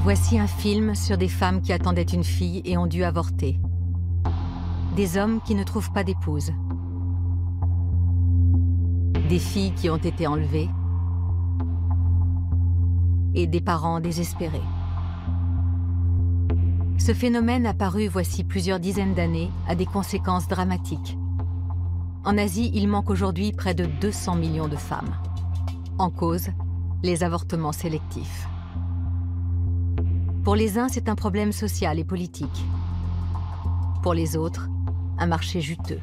Voici un film sur des femmes qui attendaient une fille et ont dû avorter. Des hommes qui ne trouvent pas d'épouse. Des filles qui ont été enlevées. Et des parents désespérés. Ce phénomène apparu voici plusieurs dizaines d'années a des conséquences dramatiques. En Asie, il manque aujourd'hui près de 200 millions de femmes. En cause, les avortements sélectifs. Pour les uns, c'est un problème social et politique. Pour les autres, un marché juteux.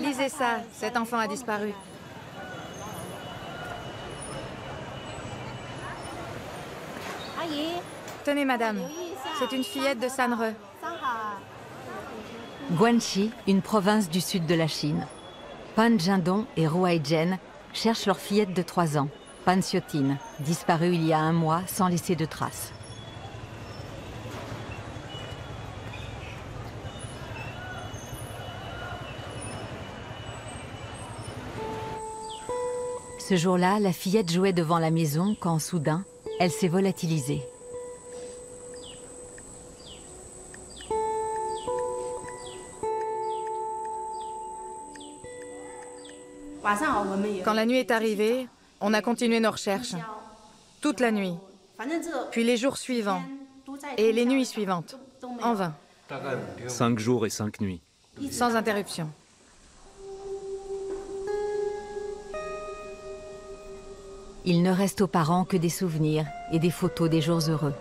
Lisez ça, cet enfant a disparu. Tenez, madame, c'est une fillette de Sanre. Guangxi, une province du sud de la Chine. Pan Jindong et Ruai Zhen cherchent leur fillette de 3 ans, Pan Xiaotin, disparue il y a 1 mois sans laisser de traces. Ce jour-là, la fillette jouait devant la maison quand, soudain, elle s'est volatilisée. Quand la nuit est arrivée, on a continué nos recherches. Toute la nuit. Puis les jours suivants. Et les nuits suivantes. En vain. 5 jours et 5 nuits. Sans interruption. Il ne reste aux parents que des souvenirs et des photos des jours heureux.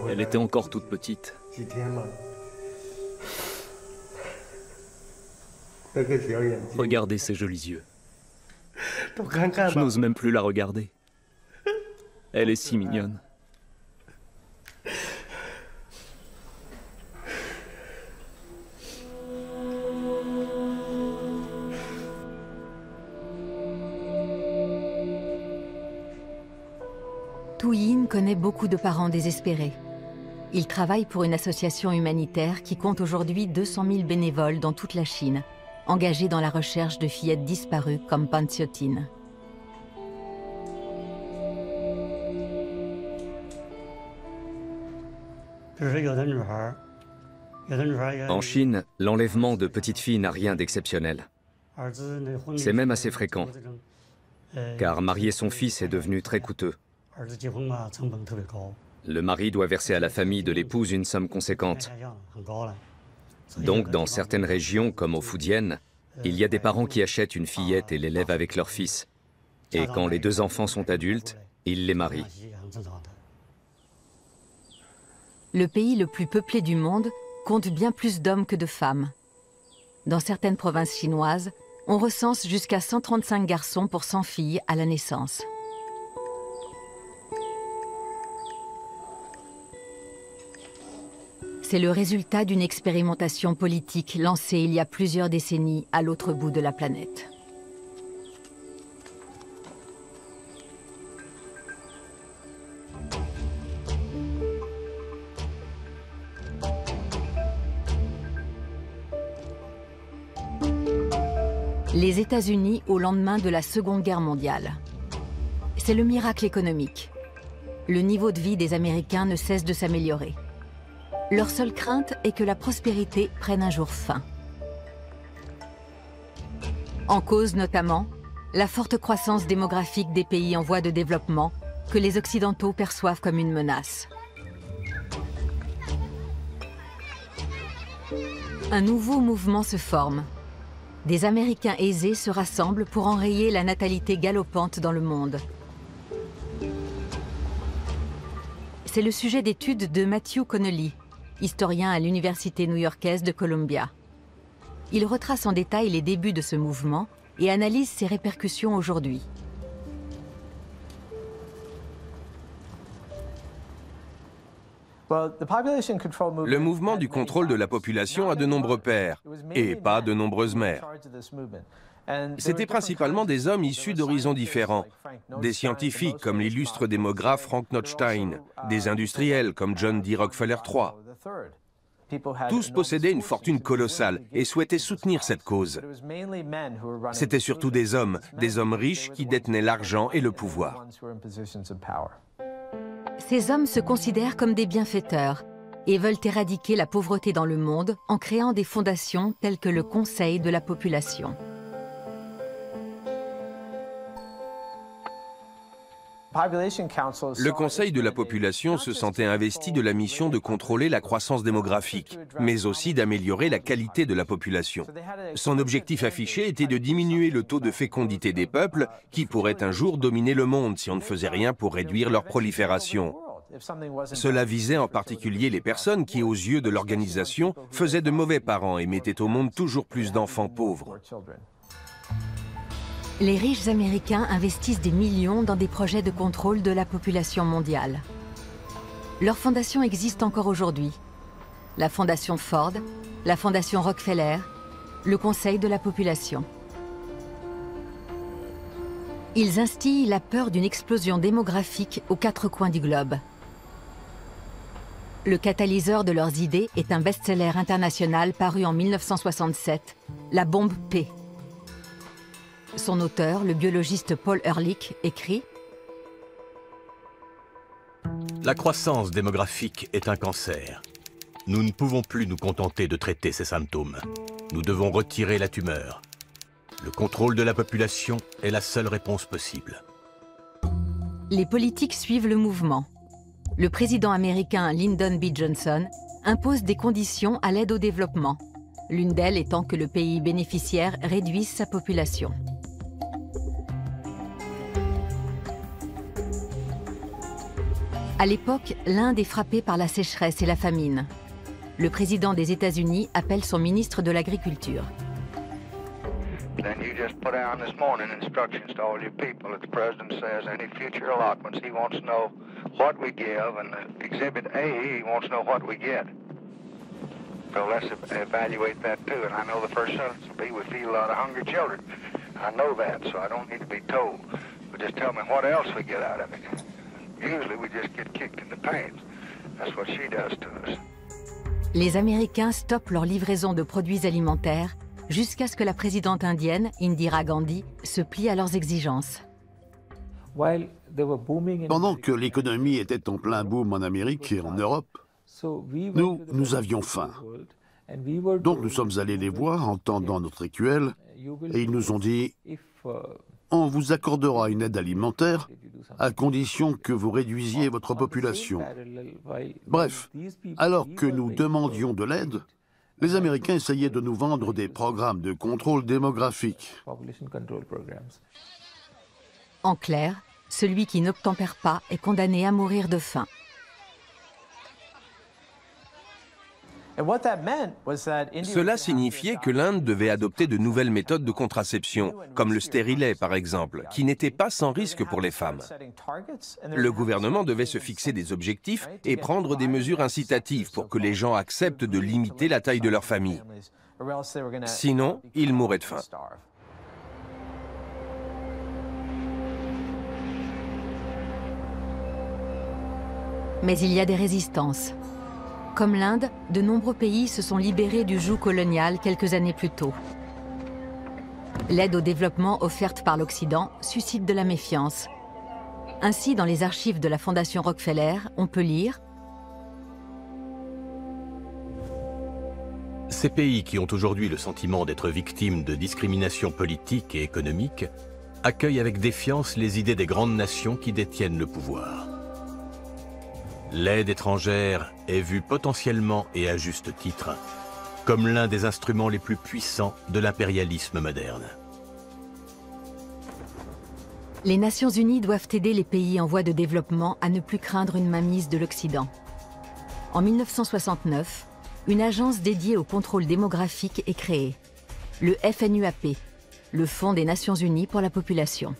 Elle était encore toute petite. Regardez ses jolis yeux. Je n'ose même plus la regarder. Elle est si mignonne. Tu Yin connaît beaucoup de parents désespérés. Il travaille pour une association humanitaire qui compte aujourd'hui 200 000 bénévoles dans toute la Chine, engagés dans la recherche de fillettes disparues comme Pan Xiaotin. En Chine, l'enlèvement de petites filles n'a rien d'exceptionnel. C'est même assez fréquent, car marier son fils est devenu très coûteux. Le mari doit verser à la famille de l'épouse une somme conséquente. Donc, dans certaines régions, comme au Fujian, il y a des parents qui achètent une fillette et l'élèvent avec leur fils. Et quand les 2 enfants sont adultes, ils les marient. Le pays le plus peuplé du monde compte bien plus d'hommes que de femmes. Dans certaines provinces chinoises, on recense jusqu'à 135 garçons pour 100 filles à la naissance. C'est le résultat d'une expérimentation politique lancée il y a plusieurs décennies à l'autre bout de la planète. Les États-Unis au lendemain de la Seconde Guerre mondiale. C'est le miracle économique. Le niveau de vie des Américains ne cesse de s'améliorer. Leur seule crainte est que la prospérité prenne un jour fin. En cause notamment, la forte croissance démographique des pays en voie de développement que les Occidentaux perçoivent comme une menace. Un nouveau mouvement se forme. Des Américains aisés se rassemblent pour enrayer la natalité galopante dans le monde. C'est le sujet d'études de Matthew Connelly, historien à l'université new-yorkaise de Columbia. Il retrace en détail les débuts de ce mouvement et analyse ses répercussions aujourd'hui. Le mouvement du contrôle de la population a de nombreux pères, et pas de nombreuses mères. C'étaient principalement des hommes issus d'horizons différents, des scientifiques comme l'illustre démographe Frank Nottstein, des industriels comme John D. Rockefeller III. Tous possédaient une fortune colossale et souhaitaient soutenir cette cause. C'étaient surtout des hommes riches qui détenaient l'argent et le pouvoir. Ces hommes se considèrent comme des bienfaiteurs et veulent éradiquer la pauvreté dans le monde en créant des fondations telles que le Conseil de la population. Le Conseil de la population se sentait investi de la mission de contrôler la croissance démographique, mais aussi d'améliorer la qualité de la population. Son objectif affiché était de diminuer le taux de fécondité des peuples qui pourraient un jour dominer le monde si on ne faisait rien pour réduire leur prolifération. Cela visait en particulier les personnes qui, aux yeux de l'organisation, faisaient de mauvais parents et mettaient au monde toujours plus d'enfants pauvres. Les riches Américains investissent des millions dans des projets de contrôle de la population mondiale. Leurs fondations existent encore aujourd'hui. La Fondation Ford, la Fondation Rockefeller, le Conseil de la population. Ils instillent la peur d'une explosion démographique aux quatre coins du globe. Le catalyseur de leurs idées est un best-seller international paru en 1967, La bombe P. Son auteur, le biologiste Paul Ehrlich, écrit « La croissance démographique est un cancer. Nous ne pouvons plus nous contenter de traiter ces symptômes. Nous devons retirer la tumeur. Le contrôle de la population est la seule réponse possible. » Les politiques suivent le mouvement. Le président américain Lyndon B. Johnson impose des conditions à l'aide au développement, l'une d'elles étant que le pays bénéficiaire réduise sa population. À l'époque, l'Inde est frappée par la sécheresse et la famine. Le président des États-Unis appelle son ministre de l'Agriculture. Then you just put down this morning instructions to all your people that the president says any future allotments, he wants to know what we give, and Exhibit A, he wants to know what we get. So let's evaluate that too, and I know the first sentence will be, we feed a lot of hungry children. I know that, so I don't need to be told. But just tell me what else we get out of it. Usually we just get kicked in the pants. That's what she does to us. Les Américains stoppent leur livraison de produits alimentaires jusqu'à ce que la présidente indienne, Indira Gandhi, se plie à leurs exigences. Pendant que l'économie était en plein boom en Amérique et en Europe, nous avions faim. Donc nous sommes allés les voir en tendant notre écuelle et ils nous ont dit « On vous accordera une aide alimentaire à condition que vous réduisiez votre population. » Bref, alors que nous demandions de l'aide, les Américains essayaient de nous vendre des programmes de contrôle démographique. En clair, celui qui n'obtempère pas est condamné à mourir de faim. Cela signifiait que l'Inde devait adopter de nouvelles méthodes de contraception, comme le stérilet par exemple, qui n'étaient pas sans risque pour les femmes. Le gouvernement devait se fixer des objectifs et prendre des mesures incitatives pour que les gens acceptent de limiter la taille de leur famille. Sinon, ils mourraient de faim. Mais il y a des résistances. Comme l'Inde, de nombreux pays se sont libérés du joug colonial quelques années plus tôt. L'aide au développement offerte par l'Occident suscite de la méfiance. Ainsi, dans les archives de la Fondation Rockefeller, on peut lire « Ces pays qui ont aujourd'hui le sentiment d'être victimes de discrimination politique et économique accueillent avec défiance les idées des grandes nations qui détiennent le pouvoir. L'aide étrangère est vue potentiellement et à juste titre comme l'un des instruments les plus puissants de l'impérialisme moderne. » Les Nations Unies doivent aider les pays en voie de développement à ne plus craindre une mainmise de l'Occident. En 1969, une agence dédiée au contrôle démographique est créée, le FNUAP, le Fonds des Nations Unies pour la population.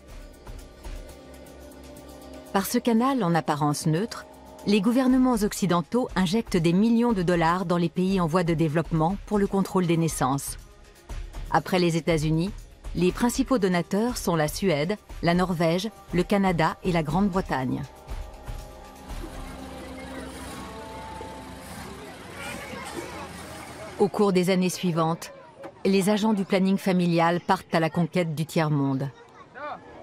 Par ce canal en apparence neutre, les gouvernements occidentaux injectent des millions de dollars dans les pays en voie de développement pour le contrôle des naissances. Après les États-Unis, les principaux donateurs sont la Suède, la Norvège, le Canada et la Grande-Bretagne. Au cours des années suivantes, les agents du planning familial partent à la conquête du tiers-monde.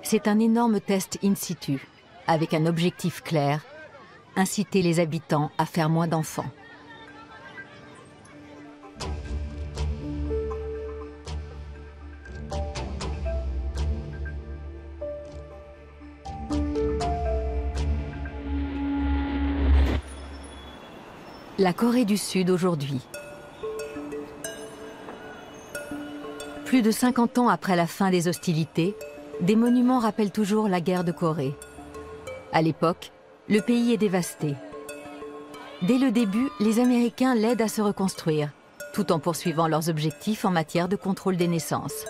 C'est un énorme test in situ, avec un objectif clair, inciter les habitants à faire moins d'enfants. La Corée du Sud aujourd'hui. Plus de 50 ans après la fin des hostilités, des monuments rappellent toujours la guerre de Corée. À l'époque, le pays est dévasté. Dès le début, les Américains l'aident à se reconstruire, tout en poursuivant leurs objectifs en matière de contrôle des naissances.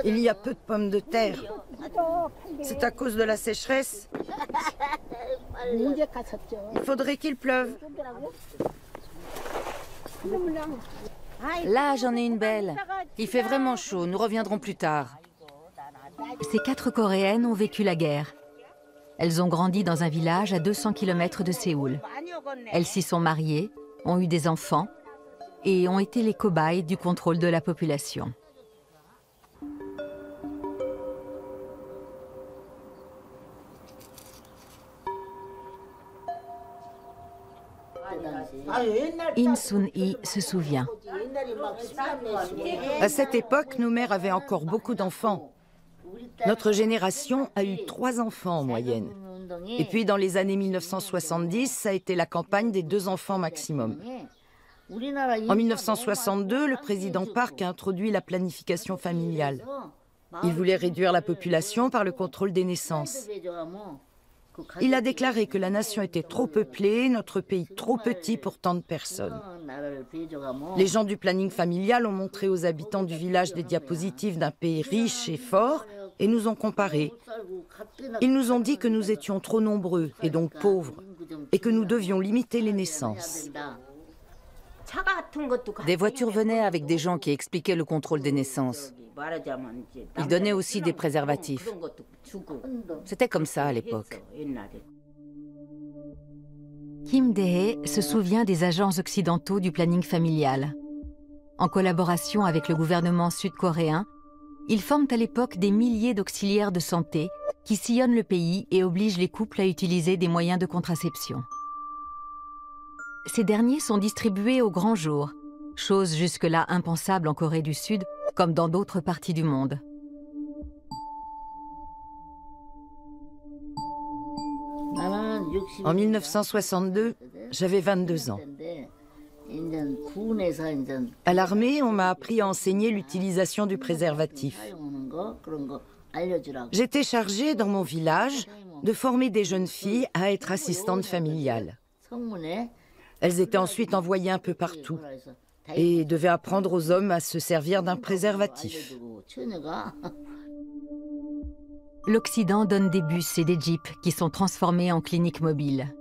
Il y a peu de pommes de terre. C'est à cause de la sécheresse. Il faudrait qu'il pleuve. Là, j'en ai une belle. Il fait vraiment chaud, nous reviendrons plus tard. Ces 4 Coréennes ont vécu la guerre. Elles ont grandi dans un village à 200 km de Séoul. Elles s'y sont mariées, ont eu des enfants et ont été les cobayes du contrôle de la population. Im Sun-hee se souvient. À cette époque, nos mères avaient encore beaucoup d'enfants. Notre génération a eu 3 enfants en moyenne. Et puis dans les années 1970, ça a été la campagne des 2 enfants maximum. En 1962, le président Park a introduit la planification familiale. Il voulait réduire la population par le contrôle des naissances. Il a déclaré que la nation était trop peuplée, notre pays trop petit pour tant de personnes. Les gens du planning familial ont montré aux habitants du village des diapositives d'un pays riche et fort et nous ont comparés. Ils nous ont dit que nous étions trop nombreux et donc pauvres et que nous devions limiter les naissances. Des voitures venaient avec des gens qui expliquaient le contrôle des naissances. Ils donnaient aussi des préservatifs. C'était comme ça à l'époque. Kim Dae se souvient des agents occidentaux du planning familial. En collaboration avec le gouvernement sud-coréen, ils forment à l'époque des milliers d'auxiliaires de santé qui sillonnent le pays et obligent les couples à utiliser des moyens de contraception. Ces derniers sont distribués au grand jour, chose jusque-là impensable en Corée du Sud, comme dans d'autres parties du monde. En 1962, j'avais 22 ans. À l'armée, on m'a appris à enseigner l'utilisation du préservatif. J'étais chargée dans mon village de former des jeunes filles à être assistantes familiales. Elles étaient ensuite envoyées un peu partout et devaient apprendre aux hommes à se servir d'un préservatif. L'Occident donne des bus et des jeeps qui sont transformés en cliniques mobiles.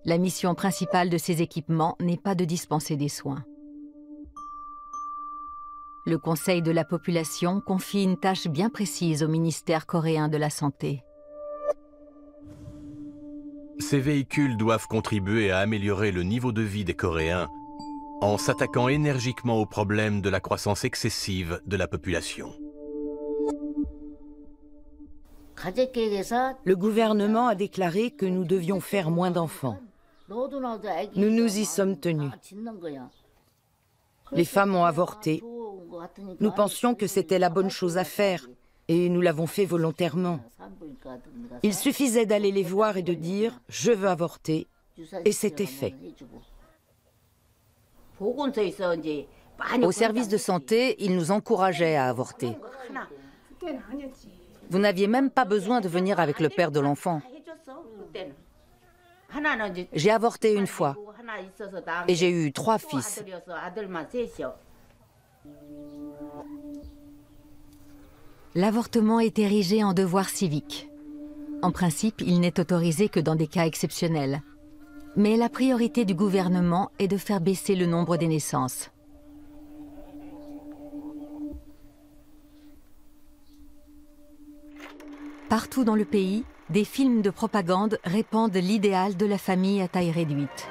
La mission principale de ces équipements n'est pas de dispenser des soins. Le Conseil de la population confie une tâche bien précise au ministère coréen de la Santé. Ces véhicules doivent contribuer à améliorer le niveau de vie des Coréens en s'attaquant énergiquement au problème de la croissance excessive de la population. Le gouvernement a déclaré que nous devions faire moins d'enfants. Nous nous y sommes tenus. Les femmes ont avorté. Nous pensions que c'était la bonne chose à faire et nous l'avons fait volontairement. Il suffisait d'aller les voir et de dire « je veux avorter » et c'était fait. Au service de santé, ils nous encourageaient à avorter. Vous n'aviez même pas besoin de venir avec le père de l'enfant. J'ai avorté une fois et j'ai eu 3 fils. L'avortement est érigé en devoir civique. En principe, il n'est autorisé que dans des cas exceptionnels. Mais la priorité du gouvernement est de faire baisser le nombre des naissances. Partout dans le pays, des films de propagande répandent l'idéal de la famille à taille réduite.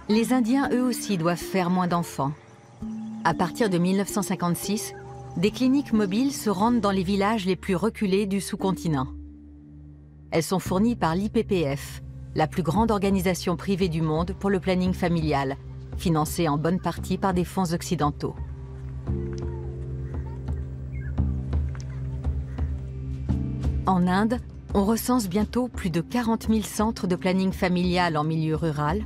Les Indiens, eux aussi, doivent faire moins d'enfants. À partir de 1956, des cliniques mobiles se rendent dans les villages les plus reculés du sous-continent. Elles sont fournies par l'IPPF, la plus grande organisation privée du monde pour le planning familial, financée en bonne partie par des fonds occidentaux. En Inde, on recense bientôt plus de 40 000 centres de planning familial en milieu rural,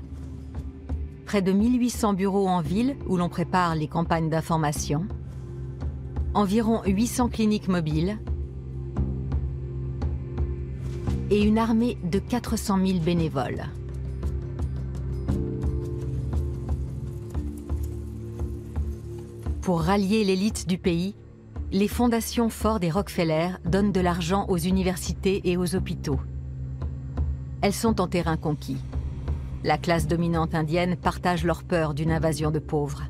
près de 1800 bureaux en ville où l'on prépare les campagnes d'information, environ 800 cliniques mobiles et une armée de 400 000 bénévoles. Pour rallier l'élite du pays, les fondations Ford et Rockefeller donnent de l'argent aux universités et aux hôpitaux. Elles sont en terrain conquis. La classe dominante indienne partage leur peur d'une invasion de pauvres.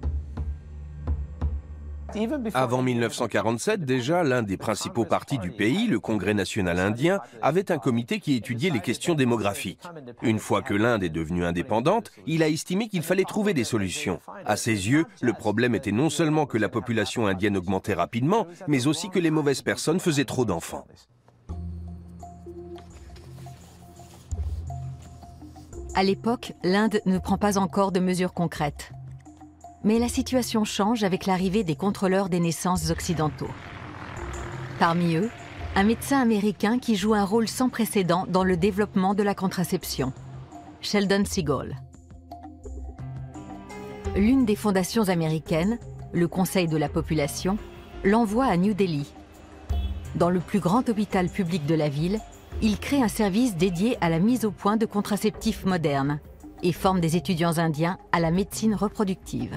Avant 1947, déjà, l'un des principaux partis du pays, le Congrès national indien, avait un comité qui étudiait les questions démographiques. Une fois que l'Inde est devenue indépendante, il a estimé qu'il fallait trouver des solutions. À ses yeux, le problème était non seulement que la population indienne augmentait rapidement, mais aussi que les mauvaises personnes faisaient trop d'enfants. À l'époque, l'Inde ne prend pas encore de mesures concrètes. Mais la situation change avec l'arrivée des contrôleurs des naissances occidentaux. Parmi eux, un médecin américain qui joue un rôle sans précédent dans le développement de la contraception, Sheldon Seagull. L'une des fondations américaines, le Conseil de la population, l'envoie à New Delhi. Dans le plus grand hôpital public de la ville, il crée un service dédié à la mise au point de contraceptifs modernes et forme des étudiants indiens à la médecine reproductive.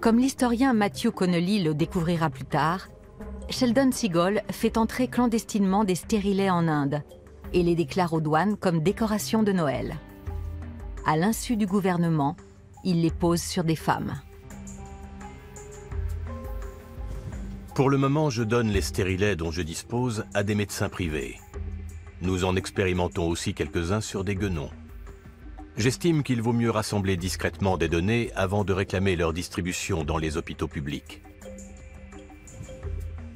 Comme l'historien Matthew Connolly le découvrira plus tard, Sheldon Seagull fait entrer clandestinement des stérilets en Inde et les déclare aux douanes comme décoration de Noël. À l'insu du gouvernement, il les pose sur des femmes. Pour le moment, je donne les stérilets dont je dispose à des médecins privés. Nous en expérimentons aussi quelques-uns sur des guenons. J'estime qu'il vaut mieux rassembler discrètement des données avant de réclamer leur distribution dans les hôpitaux publics.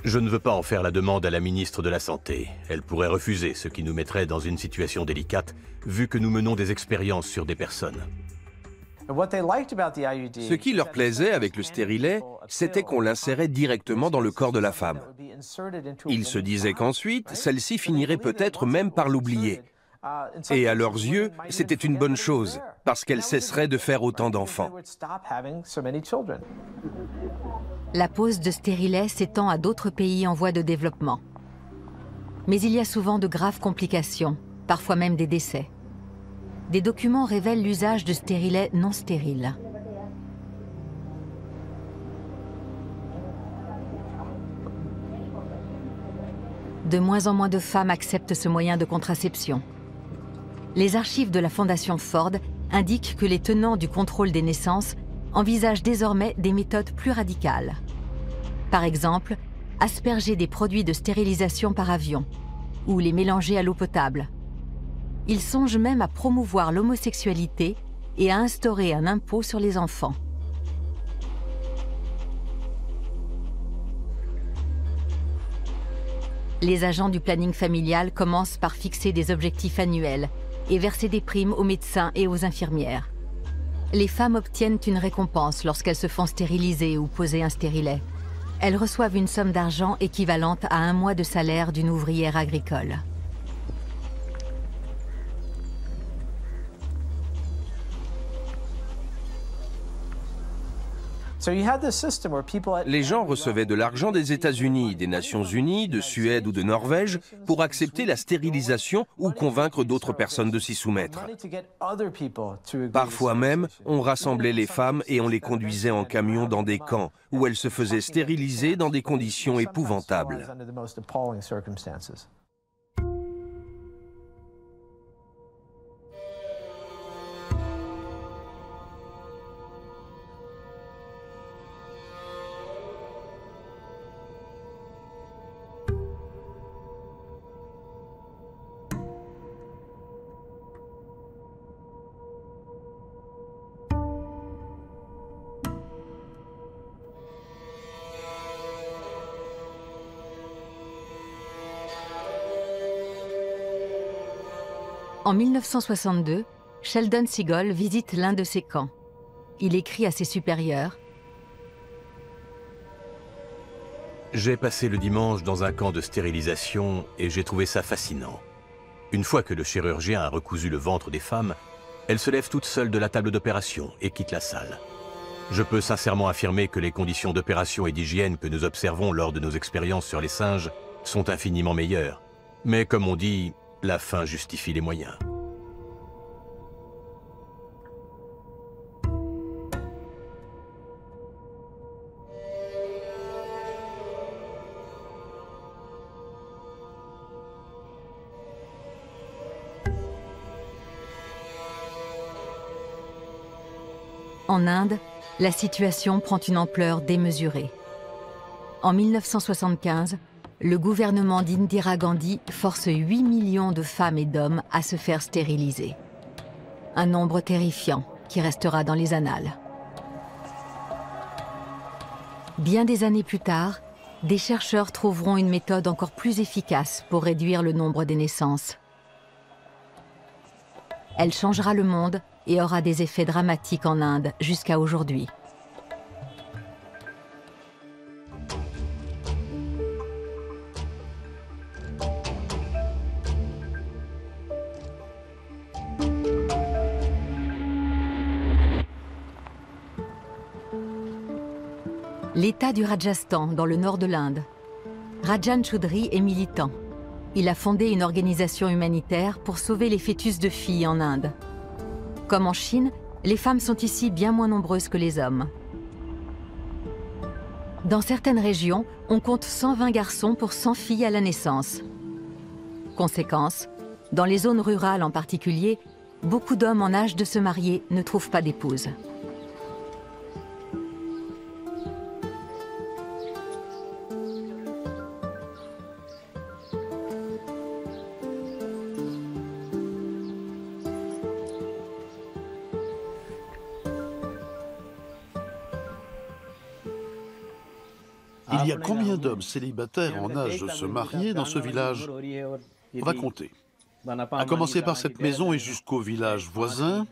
Je ne veux pas en faire la demande à la ministre de la Santé. Elle pourrait refuser, ce qui nous mettrait dans une situation délicate, vu que nous menons des expériences sur des personnes. Ce qui leur plaisait avec le stérilet, c'était qu'on l'insérait directement dans le corps de la femme. Ils se disaient qu'ensuite, celle-ci finirait peut-être même par l'oublier. Et à leurs yeux, c'était une bonne chose, parce qu'elle cesserait de faire autant d'enfants. La pose de stérilets s'étend à d'autres pays en voie de développement. Mais il y a souvent de graves complications, parfois même des décès. Des documents révèlent l'usage de stérilets non stériles. De moins en moins de femmes acceptent ce moyen de contraception. Les archives de la Fondation Ford indiquent que les tenants du contrôle des naissances envisagent désormais des méthodes plus radicales. Par exemple, asperger des produits de stérilisation par avion ou les mélanger à l'eau potable, il songe même à promouvoir l'homosexualité et à instaurer un impôt sur les enfants. Les agents du planning familial commencent par fixer des objectifs annuels et verser des primes aux médecins et aux infirmières. Les femmes obtiennent une récompense lorsqu'elles se font stériliser ou poser un stérilet. Elles reçoivent une somme d'argent équivalente à un mois de salaire d'une ouvrière agricole. Les gens recevaient de l'argent des États-Unis, des Nations Unies, de Suède ou de Norvège pour accepter la stérilisation ou convaincre d'autres personnes de s'y soumettre. Parfois même, on rassemblait les femmes et on les conduisait en camion dans des camps où elles se faisaient stériliser dans des conditions épouvantables. En 1962, Sheldon Seagull visite l'un de ces camps. Il écrit à ses supérieurs: « J'ai passé le dimanche dans un camp de stérilisation et j'ai trouvé ça fascinant. Une fois que le chirurgien a recousu le ventre des femmes, elles se lèvent toutes seules de la table d'opération et quittent la salle. Je peux sincèrement affirmer que les conditions d'opération et d'hygiène que nous observons lors de nos expériences sur les singes sont infiniment meilleures. Mais comme on dit, la fin justifie les moyens. » En Inde, la situation prend une ampleur démesurée. En 1975, le gouvernement d'Indira Gandhi force 8 millions de femmes et d'hommes à se faire stériliser. Un nombre terrifiant qui restera dans les annales. Bien des années plus tard, des chercheurs trouveront une méthode encore plus efficace pour réduire le nombre des naissances. Elle changera le monde et aura des effets dramatiques en Inde jusqu'à aujourd'hui. L'État du Rajasthan, dans le nord de l'Inde. Rajan Choudhry est militant. Il a fondé une organisation humanitaire pour sauver les fœtus de filles en Inde. Comme en Chine, les femmes sont ici bien moins nombreuses que les hommes. Dans certaines régions, on compte 120 garçons pour 100 filles à la naissance. Conséquence, dans les zones rurales en particulier, beaucoup d'hommes en âge de se marier ne trouvent pas d'épouse. Il y a combien d'hommes célibataires en âge de se marier dans ce village? On va compter. À commencer par cette maison et jusqu'au village voisin,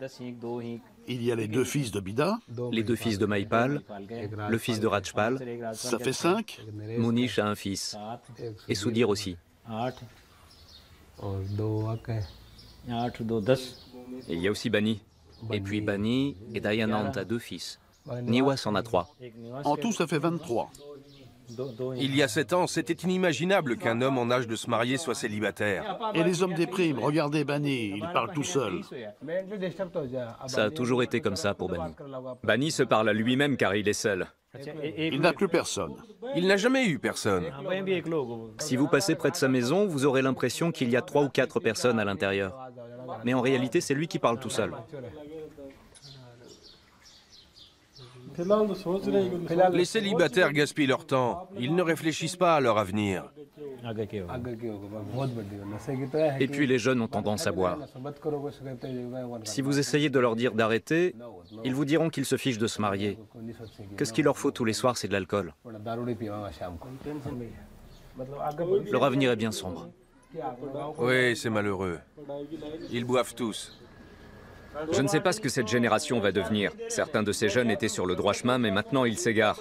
il y a les 2 fils de Bida. Les 2 fils de Maipal, le fils de Rajpal. Ça fait 5. Munish a un fils. Et Sudhir aussi. Et il y a aussi Bani. Et puis Bani et Dayanand a 2 fils. Niwas en a 3. En tout, ça fait 23. Il y a 7 ans, c'était inimaginable qu'un homme en âge de se marier soit célibataire. Et les hommes dépriment, regardez Bani, il parle tout seul. Ça a toujours été comme ça pour Bani. Bani se parle à lui-même car il est seul. Il n'a plus personne. Il n'a jamais eu personne. Si vous passez près de sa maison, vous aurez l'impression qu'il y a 3 ou 4 personnes à l'intérieur. Mais en réalité, c'est lui qui parle tout seul. Les célibataires gaspillent leur temps. Ils ne réfléchissent pas à leur avenir. Et puis les jeunes ont tendance à boire. Si vous essayez de leur dire d'arrêter, ils vous diront qu'ils se fichent de se marier. Que ce qu'il leur faut tous les soirs, c'est de l'alcool. Leur avenir est bien sombre. Oui, c'est malheureux. Ils boivent tous. Je ne sais pas ce que cette génération va devenir. Certains de ces jeunes étaient sur le droit chemin, mais maintenant ils s'égarent.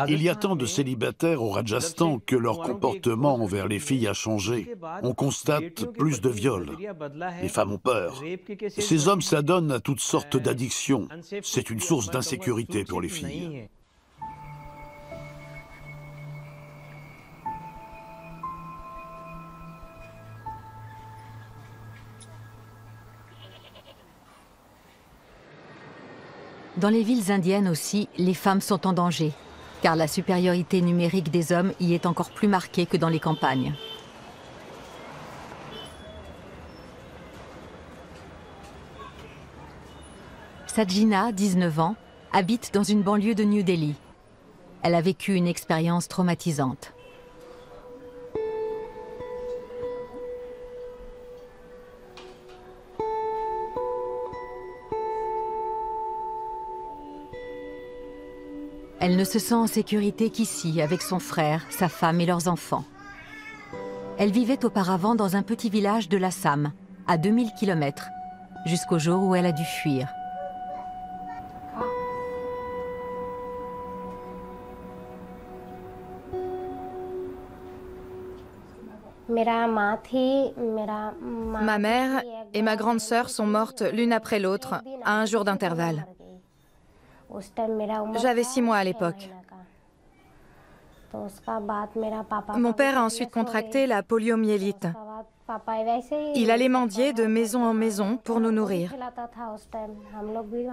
Il y a tant de célibataires au Rajasthan que leur comportement envers les filles a changé. On constate plus de viols. Les femmes ont peur. Ces hommes s'adonnent à toutes sortes d'addictions. C'est une source d'insécurité pour les filles. Dans les villes indiennes aussi, les femmes sont en danger, car la supériorité numérique des hommes y est encore plus marquée que dans les campagnes. Sajina, 19 ans, habite dans une banlieue de New Delhi. Elle a vécu une expérience traumatisante. Elle ne se sent en sécurité qu'ici, avec son frère, sa femme et leurs enfants. Elle vivait auparavant dans un petit village de l'Assam, à 2000 km, jusqu'au jour où elle a dû fuir. Ma mère et ma grande sœur sont mortes l'une après l'autre, à un jour d'intervalle. J'avais 6 mois à l'époque. Mon père a ensuite contracté la poliomyélite. Il allait mendier de maison en maison pour nous nourrir.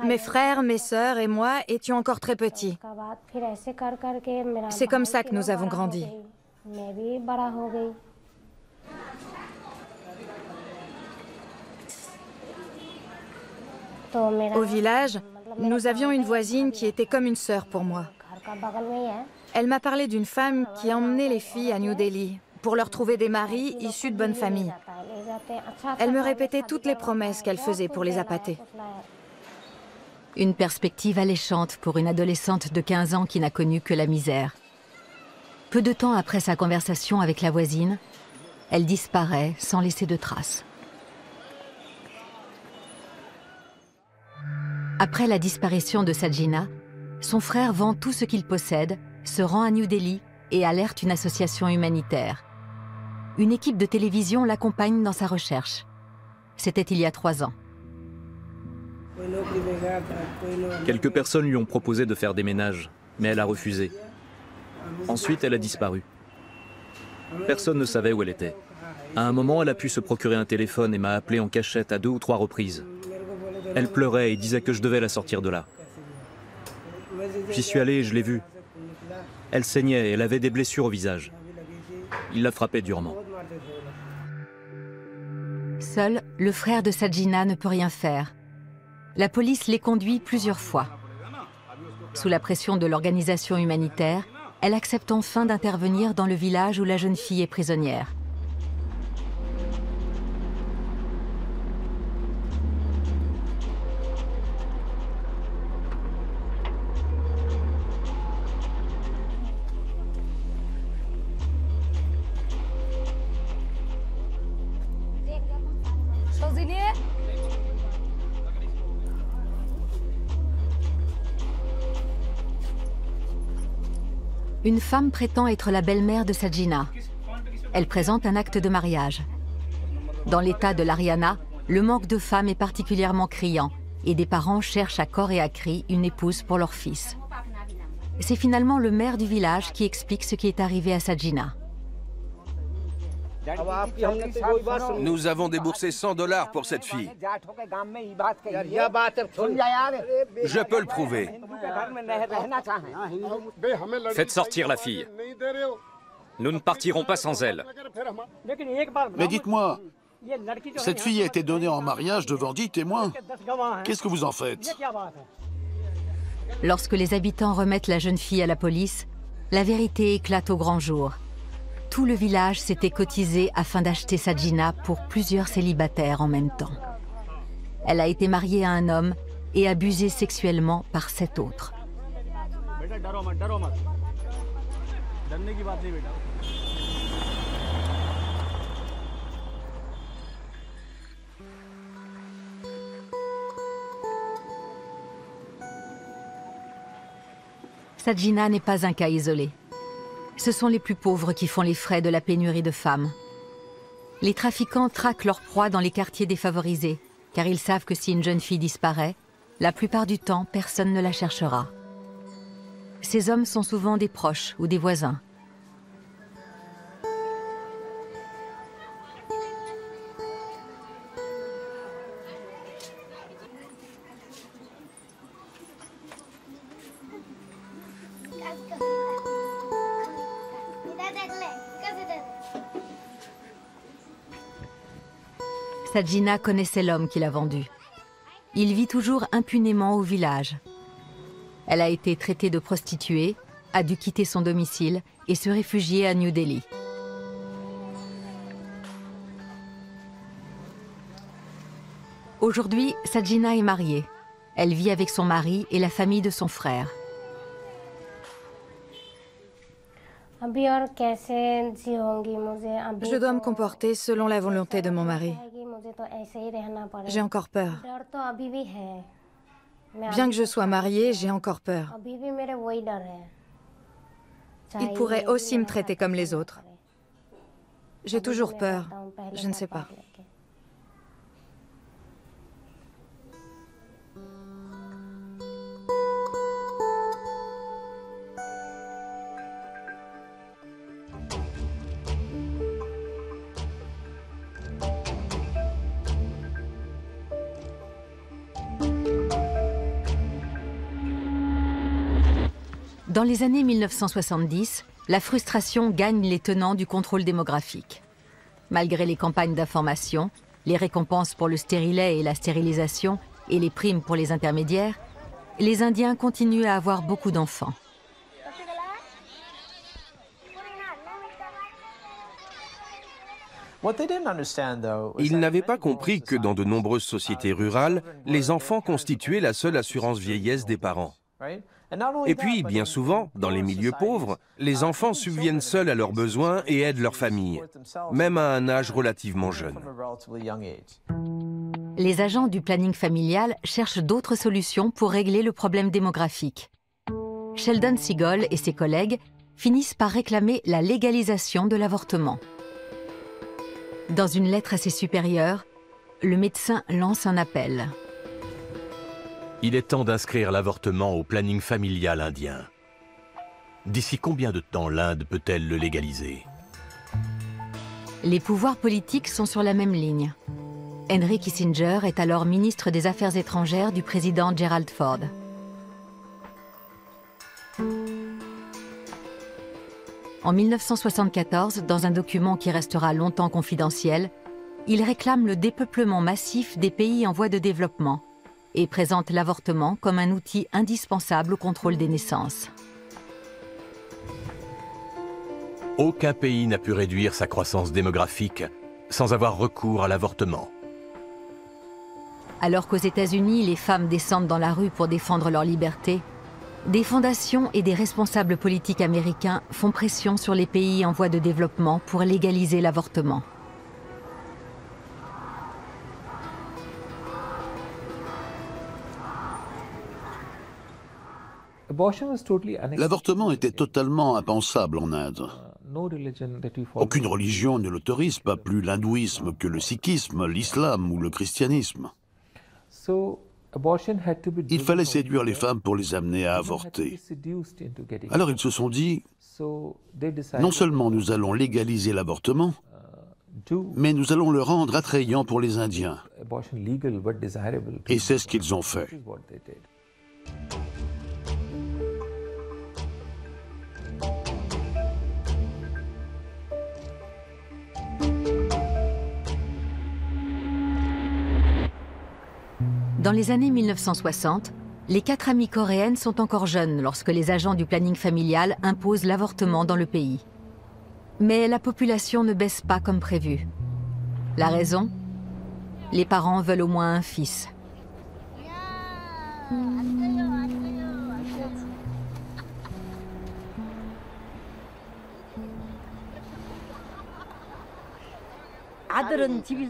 Mes frères, mes sœurs et moi étions encore très petits. C'est comme ça que nous avons grandi. Au village, nous avions une voisine qui était comme une sœur pour moi. Elle m'a parlé d'une femme qui emmenait les filles à New Delhi pour leur trouver des maris issus de bonnes familles. Elle me répétait toutes les promesses qu'elle faisait pour les appâter. Une perspective alléchante pour une adolescente de 15 ans qui n'a connu que la misère. Peu de temps après sa conversation avec la voisine, elle disparaît sans laisser de traces. Après la disparition de Sajina, son frère vend tout ce qu'il possède, se rend à New Delhi et alerte une association humanitaire. Une équipe de télévision l'accompagne dans sa recherche. C'était il y a 3 ans. Quelques personnes lui ont proposé de faire des ménages, mais elle a refusé. Ensuite, elle a disparu. Personne ne savait où elle était. À un moment, elle a pu se procurer un téléphone et m'a appelé en cachette à 2 ou 3 reprises. Elle pleurait et disait que je devais la sortir de là. J'y suis allé et je l'ai vue. Elle saignait et elle avait des blessures au visage. Il la frappait durement. Seul, le frère de Sajina ne peut rien faire. La police les conduit plusieurs fois. Sous la pression de l'organisation humanitaire, elle accepte enfin d'intervenir dans le village où la jeune fille est prisonnière. Une femme prétend être la belle-mère de Sajina. Elle présente un acte de mariage. Dans l'état de l'Haryana, le manque de femmes est particulièrement criant et des parents cherchent à corps et à cri une épouse pour leur fils. C'est finalement le maire du village qui explique ce qui est arrivé à Sajina. Nous avons déboursé $100 pour cette fille. Je peux le prouver. Faites sortir la fille. Nous ne partirons pas sans elle. Mais dites-moi, Cette fille a été donnée en mariage devant 10 témoins. Qu'est-ce que vous en faites? Lorsque les habitants remettent la jeune fille à la police, la vérité éclate au grand jour. Tout le village s'était cotisé afin d'acheter Sajina pour plusieurs célibataires en même temps. Elle a été mariée à un homme et abusée sexuellement par 7 autres. Sajina n'est pas un cas isolé. Ce sont les plus pauvres qui font les frais de la pénurie de femmes. Les trafiquants traquent leurs proies dans les quartiers défavorisés, car ils savent que si une jeune fille disparaît, la plupart du temps, personne ne la cherchera. Ces hommes sont souvent des proches ou des voisins. Sajina connaissait l'homme qui l'a vendue. Il vit toujours impunément au village. Elle a été traitée de prostituée, a dû quitter son domicile et se réfugier à New Delhi. Aujourd'hui, Sajina est mariée. Elle vit avec son mari et la famille de son frère. Je dois me comporter selon la volonté de mon mari. J'ai encore peur. Bien que je sois mariée, j'ai encore peur. Il pourrait aussi me traiter comme les autres. J'ai toujours peur. Je ne sais pas. Dans les années 1970, la frustration gagne les tenants du contrôle démographique. Malgré les campagnes d'information, les récompenses pour le stérilet et la stérilisation et les primes pour les intermédiaires, les Indiens continuent à avoir beaucoup d'enfants. Ils n'avaient pas compris que dans de nombreuses sociétés rurales, les enfants constituaient la seule assurance vieillesse des parents. Et puis, bien souvent, dans les milieux pauvres, les enfants subviennent seuls à leurs besoins et aident leur famille, même à un âge relativement jeune. Les agents du planning familial cherchent d'autres solutions pour régler le problème démographique. Sheldon Seagull et ses collègues finissent par réclamer la légalisation de l'avortement. Dans une lettre à ses supérieurs, le médecin lance un appel. Il est temps d'inscrire l'avortement au planning familial indien. D'ici combien de temps l'Inde peut-elle le légaliser? Les pouvoirs politiques sont sur la même ligne. Henry Kissinger est alors ministre des Affaires étrangères du président Gerald Ford. En 1974, dans un document qui restera longtemps confidentiel, il réclame le dépeuplement massif des pays en voie de développement et présente l'avortement comme un outil indispensable au contrôle des naissances. Aucun pays n'a pu réduire sa croissance démographique sans avoir recours à l'avortement. Alors qu'aux États-Unis, les femmes descendent dans la rue pour défendre leur liberté, des fondations et des responsables politiques américains font pression sur les pays en voie de développement pour légaliser l'avortement. L'avortement était totalement impensable en Inde. Aucune religion ne l'autorise, pas plus l'hindouisme que le sikhisme, l'islam ou le christianisme. Il fallait séduire les femmes pour les amener à avorter. Alors ils se sont dit, non seulement nous allons légaliser l'avortement, mais nous allons le rendre attrayant pour les Indiens. Et c'est ce qu'ils ont fait. Dans les années 1960, les 4 amies coréennes sont encore jeunes lorsque les agents du planning familial imposent l'avortement dans le pays. Mais la population ne baisse pas comme prévu. La raison ? Les parents veulent au moins un fils.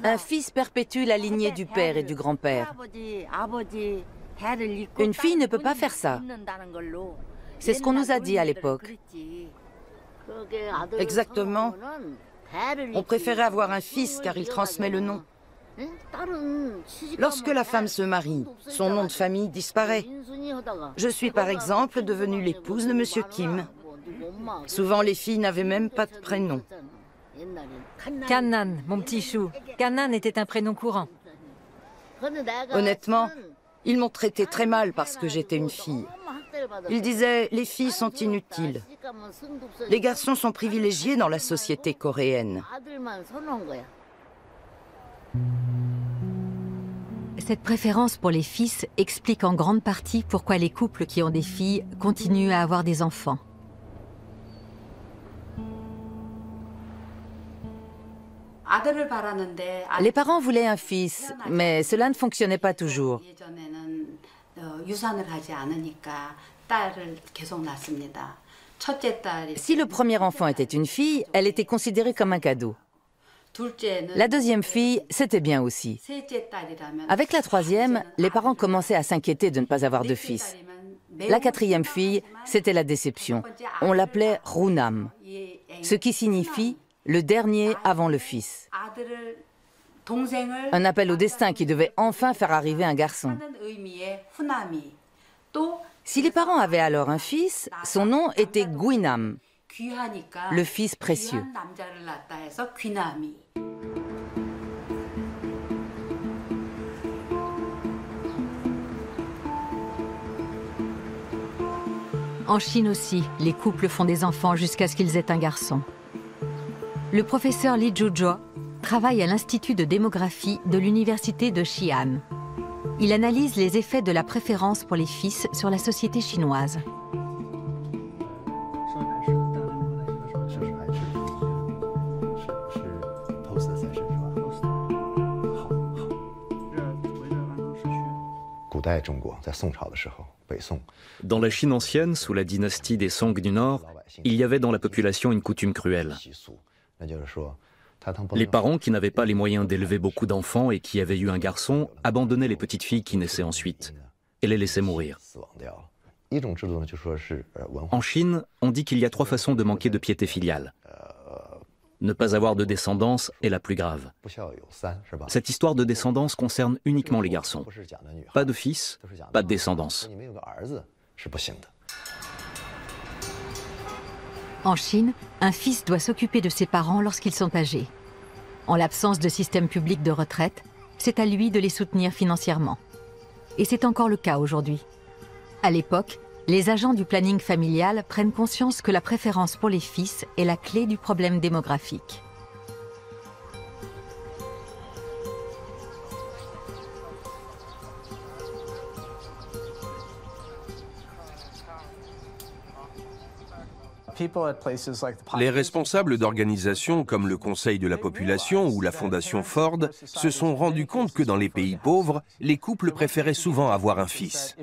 Un fils perpétue la lignée du père et du grand-père. Une fille ne peut pas faire ça. C'est ce qu'on nous a dit à l'époque. Exactement. On préférait avoir un fils car il transmet le nom. Lorsque la femme se marie, son nom de famille disparaît. Je suis par exemple devenue l'épouse de Monsieur Kim. Souvent les filles n'avaient même pas de prénom. Kanan, mon petit chou. Kanan était un prénom courant. Honnêtement, ils m'ont traité très mal parce que j'étais une fille. Ils disaient « les filles sont inutiles ». Les garçons sont privilégiés dans la société coréenne. Cette préférence pour les fils explique en grande partie pourquoi les couples qui ont des filles continuent à avoir des enfants. Les parents voulaient un fils, mais cela ne fonctionnait pas toujours. Si le premier enfant était une fille, elle était considérée comme un cadeau. La deuxième fille, c'était bien aussi. Avec la troisième, les parents commençaient à s'inquiéter de ne pas avoir de fils. La quatrième fille, c'était la déception. On l'appelait Runam, ce qui signifie le dernier avant le fils. Un appel au destin qui devait enfin faire arriver un garçon. Si les parents avaient alors un fils, son nom était Guinam, le fils précieux. En Chine aussi, les couples font des enfants jusqu'à ce qu'ils aient un garçon. Le professeur Li Zhuzhuo travaille à l'Institut de démographie de l'Université de Xi'an. Il analyse les effets de la préférence pour les fils sur la société chinoise. Dans la Chine ancienne, sous la dynastie des Song du Nord, il y avait dans la population une coutume cruelle. Les parents qui n'avaient pas les moyens d'élever beaucoup d'enfants et qui avaient eu un garçon abandonnaient les petites filles qui naissaient ensuite et les laissaient mourir. En Chine, on dit qu'il y a 3 façons de manquer de piété filiale. Ne pas avoir de descendance est la plus grave. Cette histoire de descendance concerne uniquement les garçons. Pas de fils, pas de descendance. En Chine, un fils doit s'occuper de ses parents lorsqu'ils sont âgés. En l'absence de système public de retraite, c'est à lui de les soutenir financièrement. Et c'est encore le cas aujourd'hui. À l'époque, les agents du planning familial prennent conscience que la préférence pour les fils est la clé du problème démographique. Les responsables d'organisations comme le Conseil de la population ou la Fondation Ford se sont rendus compte que dans les pays pauvres, les couples préféraient souvent avoir un fils.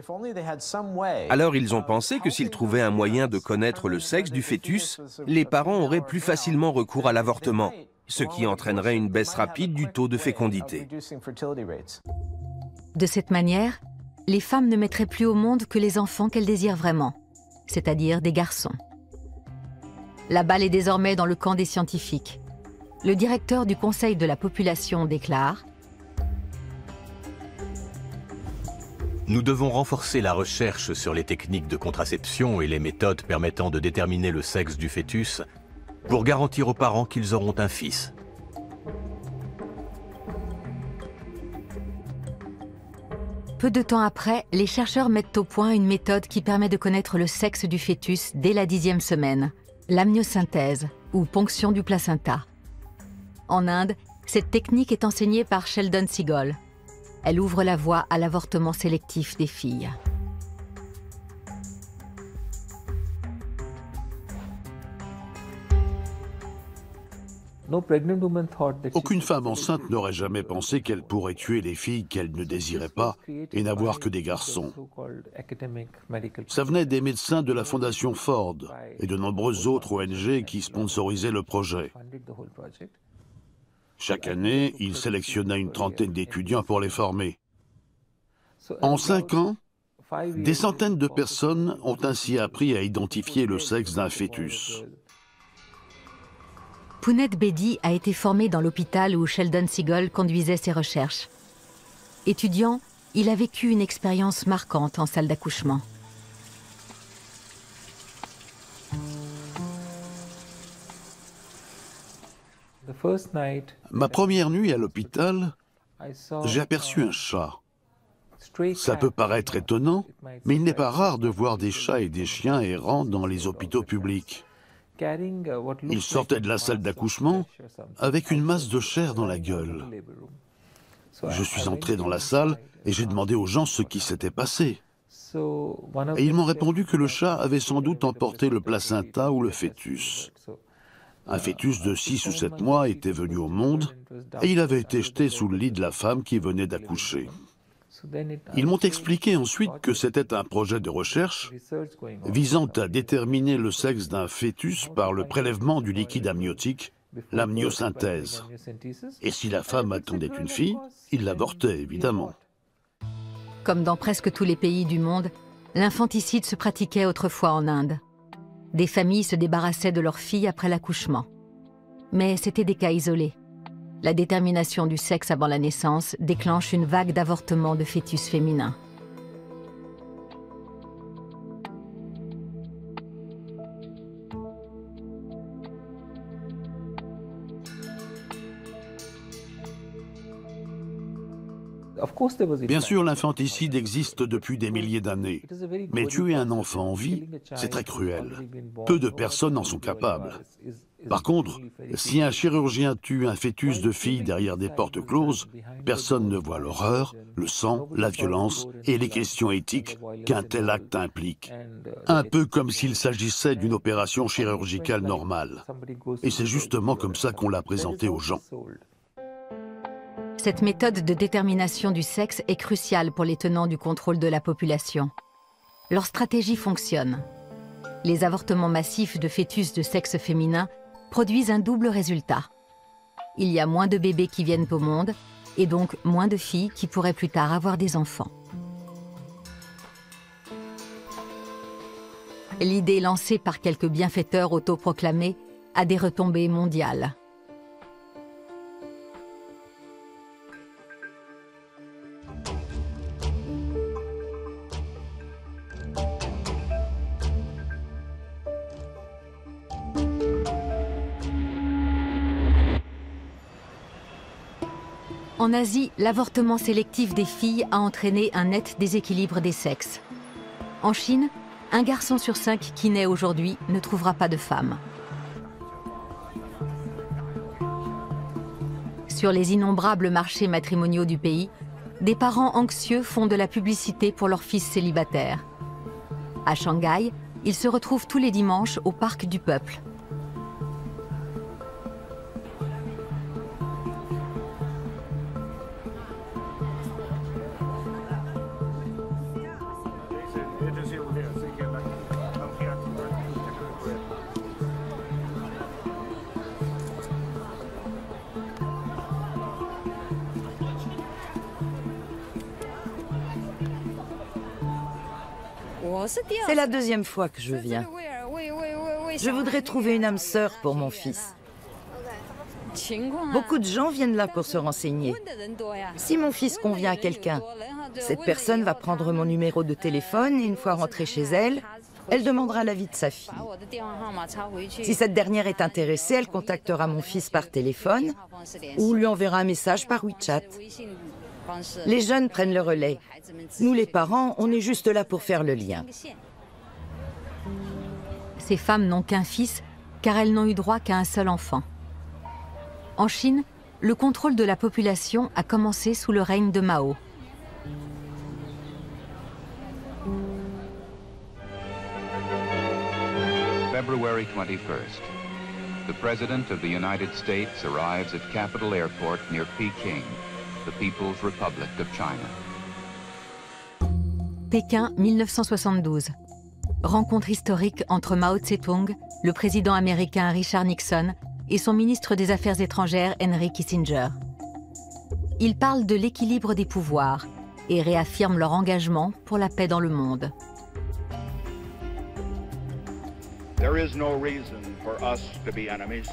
Alors ils ont pensé que s'ils trouvaient un moyen de connaître le sexe du fœtus, les parents auraient plus facilement recours à l'avortement, ce qui entraînerait une baisse rapide du taux de fécondité. De cette manière, les femmes ne mettraient plus au monde que les enfants qu'elles désirent vraiment, c'est-à-dire des garçons. La balle est désormais dans le camp des scientifiques. Le directeur du Conseil de la population déclare : Nous devons renforcer la recherche sur les techniques de contraception et les méthodes permettant de déterminer le sexe du fœtus pour garantir aux parents qu'ils auront un fils. Peu de temps après, les chercheurs mettent au point une méthode qui permet de connaître le sexe du fœtus dès la 10e semaine. L'amniosynthèse, ou ponction du placenta. En Inde, cette technique est enseignée par Sheldon Seagull. Elle ouvre la voie à l'avortement sélectif des filles. Aucune femme enceinte n'aurait jamais pensé qu'elle pourrait tuer les filles qu'elle ne désirait pas et n'avoir que des garçons. Ça venait des médecins de la Fondation Ford et de nombreuses autres ONG qui sponsorisaient le projet. Chaque année, ils sélectionnaient une trentaine d'étudiants pour les former. En 5 ans, des centaines de personnes ont ainsi appris à identifier le sexe d'un fœtus. Puneet Bedi a été formé dans l'hôpital où Sheldon Seagull conduisait ses recherches. Étudiant, il a vécu une expérience marquante en salle d'accouchement. Ma première nuit à l'hôpital, j'ai aperçu un chat. Ça peut paraître étonnant, mais il n'est pas rare de voir des chats et des chiens errants dans les hôpitaux publics. Il sortait de la salle d'accouchement avec une masse de chair dans la gueule. Je suis entré dans la salle et j'ai demandé aux gens ce qui s'était passé. Et ils m'ont répondu que le chat avait sans doute emporté le placenta ou le fœtus. Un fœtus de 6 ou 7 mois était venu au monde et il avait été jeté sous le lit de la femme qui venait d'accoucher. Ils m'ont expliqué ensuite que c'était un projet de recherche visant à déterminer le sexe d'un fœtus par le prélèvement du liquide amniotique, l'amniosynthèse. Et si la femme attendait une fille, ils l'avortaient évidemment. Comme dans presque tous les pays du monde, l'infanticide se pratiquait autrefois en Inde. Des familles se débarrassaient de leurs filles après l'accouchement. Mais c'étaient des cas isolés. La détermination du sexe avant la naissance déclenche une vague d'avortements de fœtus féminins. Bien sûr, l'infanticide existe depuis des milliers d'années, mais tuer un enfant en vie, c'est très cruel. Peu de personnes en sont capables. Par contre, si un chirurgien tue un fœtus de fille derrière des portes closes, personne ne voit l'horreur, le sang, la violence et les questions éthiques qu'un tel acte implique. Un peu comme s'il s'agissait d'une opération chirurgicale normale. Et c'est justement comme ça qu'on l'a présenté aux gens. Cette méthode de détermination du sexe est cruciale pour les tenants du contrôle de la population. Leur stratégie fonctionne. Les avortements massifs de fœtus de sexe féminin produisent un double résultat. Il y a moins de bébés qui viennent au monde, et donc moins de filles qui pourraient plus tard avoir des enfants. L'idée lancée par quelques bienfaiteurs autoproclamés a des retombées mondiales. En Asie, l'avortement sélectif des filles a entraîné un net déséquilibre des sexes. En Chine, un garçon sur 5 qui naît aujourd'hui ne trouvera pas de femme. Sur les innombrables marchés matrimoniaux du pays, des parents anxieux font de la publicité pour leurs fils célibataires. À Shanghai, ils se retrouvent tous les dimanches au Parc du Peuple. C'est la deuxième fois que je viens. Je voudrais trouver une âme sœur pour mon fils. Beaucoup de gens viennent là pour se renseigner. Si mon fils convient à quelqu'un, cette personne va prendre mon numéro de téléphone et une fois rentrée chez elle, elle demandera l'avis de sa fille. Si cette dernière est intéressée, elle contactera mon fils par téléphone ou lui enverra un message par WeChat. Les jeunes prennent le relais. Nous, les parents, on est juste là pour faire le lien. Ces femmes n'ont qu'un fils, car elles n'ont eu droit qu'à un seul enfant. En Chine, le contrôle de la population a commencé sous le règne de Mao. February 21st. The President of the United States arrives at Capital Airport near Peking, the People's Republic of China. Pékin, 1972. Rencontre historique entre Mao Tse-tung, le président américain Richard Nixon et son ministre des Affaires étrangères Henry Kissinger. Ils parlent de l'équilibre des pouvoirs et réaffirment leur engagement pour la paix dans le monde. There is no reason for us to be enemies.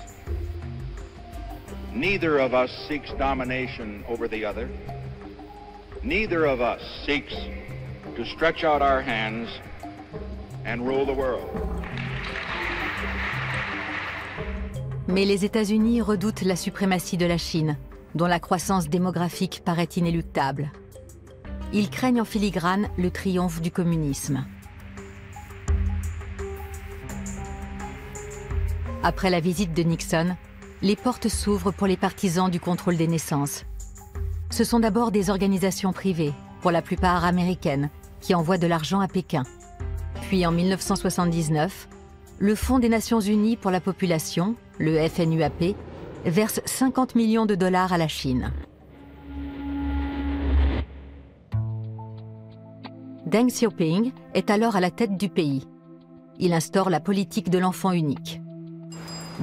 Neither of us seeks domination over the other. Neither of us seeks to stretch out our hands and rule the world. Mais les États-Unis redoutent la suprématie de la Chine, dont la croissance démographique paraît inéluctable. Ils craignent en filigrane le triomphe du communisme. Après la visite de Nixon, les portes s'ouvrent pour les partisans du contrôle des naissances. Ce sont d'abord des organisations privées, pour la plupart américaines, qui envoient de l'argent à Pékin. Puis en 1979, le Fonds des Nations Unies pour la population, le FNUAP, verse 50 millions de dollars à la Chine. Deng Xiaoping est alors à la tête du pays. Il instaure la politique de l'enfant unique.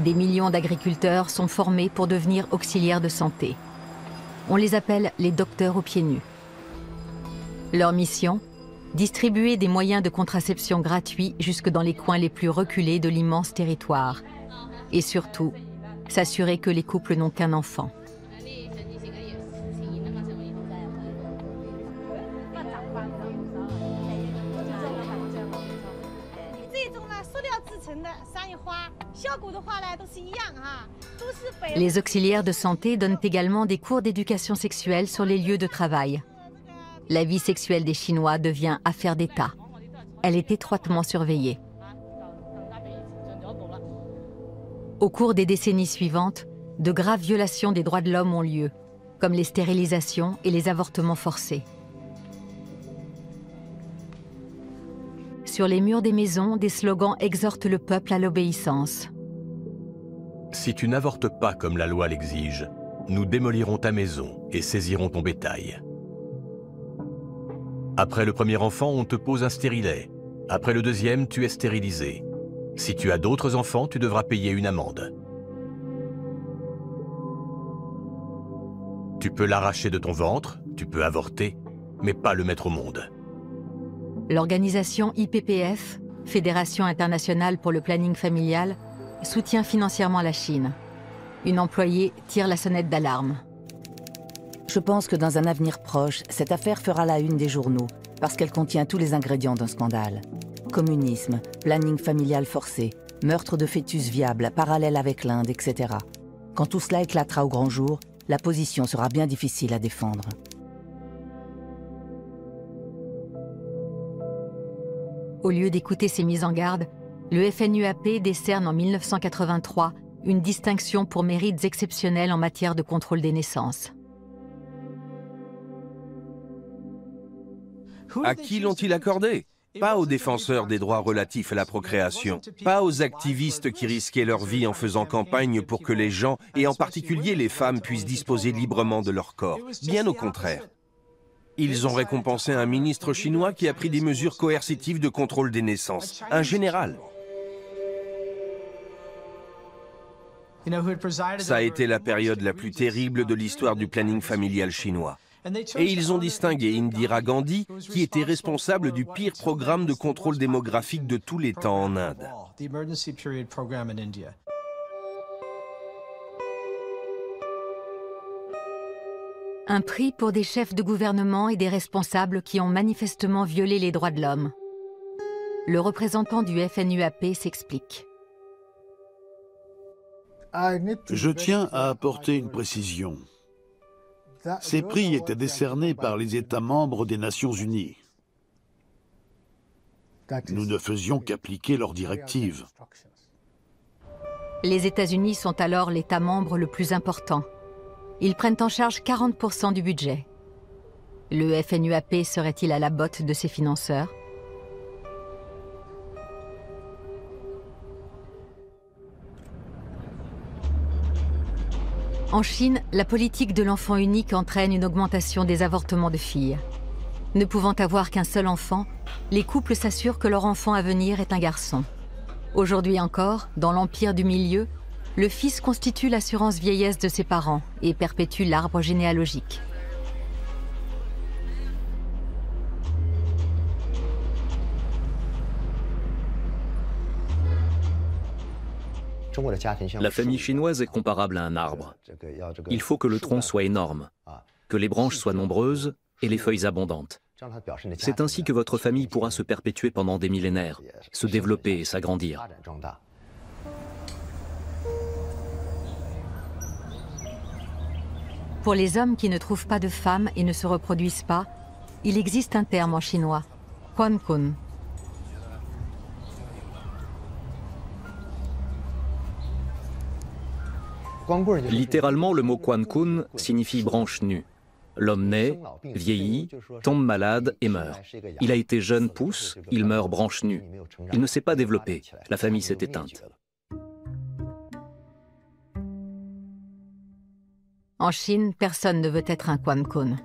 Des millions d'agriculteurs sont formés pour devenir auxiliaires de santé. On les appelle les docteurs aux pieds nus. Leur mission ? Distribuer des moyens de contraception gratuits jusque dans les coins les plus reculés de l'immense territoire. Et surtout, s'assurer que les couples n'ont qu'un enfant. Les auxiliaires de santé donnent également des cours d'éducation sexuelle sur les lieux de travail. La vie sexuelle des Chinois devient affaire d'État. Elle est étroitement surveillée. Au cours des décennies suivantes, de graves violations des droits de l'homme ont lieu, comme les stérilisations et les avortements forcés. Sur les murs des maisons, des slogans exhortent le peuple à l'obéissance. Si tu n'avortes pas comme la loi l'exige, nous démolirons ta maison et saisirons ton bétail. Après le premier enfant, on te pose un stérilet. Après le deuxième, tu es stérilisé. Si tu as d'autres enfants, tu devras payer une amende. Tu peux l'arracher de ton ventre, tu peux avorter, mais pas le mettre au monde. L'organisation IPPF, Fédération internationale pour le planning familial, soutient financièrement la Chine. Une employée tire la sonnette d'alarme. Je pense que dans un avenir proche, cette affaire fera la une des journaux, parce qu'elle contient tous les ingrédients d'un scandale. Communisme, planning familial forcé, meurtre de fœtus viables, parallèle avec l'Inde, etc. Quand tout cela éclatera au grand jour, la position sera bien difficile à défendre. Au lieu d'écouter ces mises en garde, le FNUAP décerne en 1983 une distinction pour mérites exceptionnels en matière de contrôle des naissances. À qui l'ont-ils accordé? Pas aux défenseurs des droits relatifs à la procréation, pas aux activistes qui risquaient leur vie en faisant campagne pour que les gens, et en particulier les femmes, puissent disposer librement de leur corps. Bien au contraire. Ils ont récompensé un ministre chinois qui a pris des mesures coercitives de contrôle des naissances, un général. Ça a été la période la plus terrible de l'histoire du planning familial chinois. Et ils ont distingué Indira Gandhi, qui était responsable du pire programme de contrôle démographique de tous les temps en Inde. Un prix pour des chefs de gouvernement et des responsables qui ont manifestement violé les droits de l'homme. Le représentant du FNUAP s'explique. Je tiens à apporter une précision. Ces prix étaient décernés par les États membres des Nations Unies. Nous ne faisions qu'appliquer leurs directives. Les États-Unis sont alors l'État membre le plus important. Ils prennent en charge 40% du budget. Le FNUAP serait-il à la botte de ses financeurs? En Chine, la politique de l'enfant unique entraîne une augmentation des avortements de filles. Ne pouvant avoir qu'un seul enfant, les couples s'assurent que leur enfant à venir est un garçon. Aujourd'hui encore, dans l'empire du milieu, le fils constitue l'assurance vieillesse de ses parents et perpétue l'arbre généalogique. La famille chinoise est comparable à un arbre. Il faut que le tronc soit énorme, que les branches soient nombreuses et les feuilles abondantes. C'est ainsi que votre famille pourra se perpétuer pendant des millénaires, se développer et s'agrandir. Pour les hommes qui ne trouvent pas de femmes et ne se reproduisent pas, il existe un terme en chinois, Quan Kun. Littéralement, le mot Quan Kun signifie branche nue. L'homme naît, vieillit, tombe malade et meurt. Il a été jeune pousse, il meurt branche nue. Il ne s'est pas développé, la famille s'est éteinte. En Chine, personne ne veut être un Quan Kun.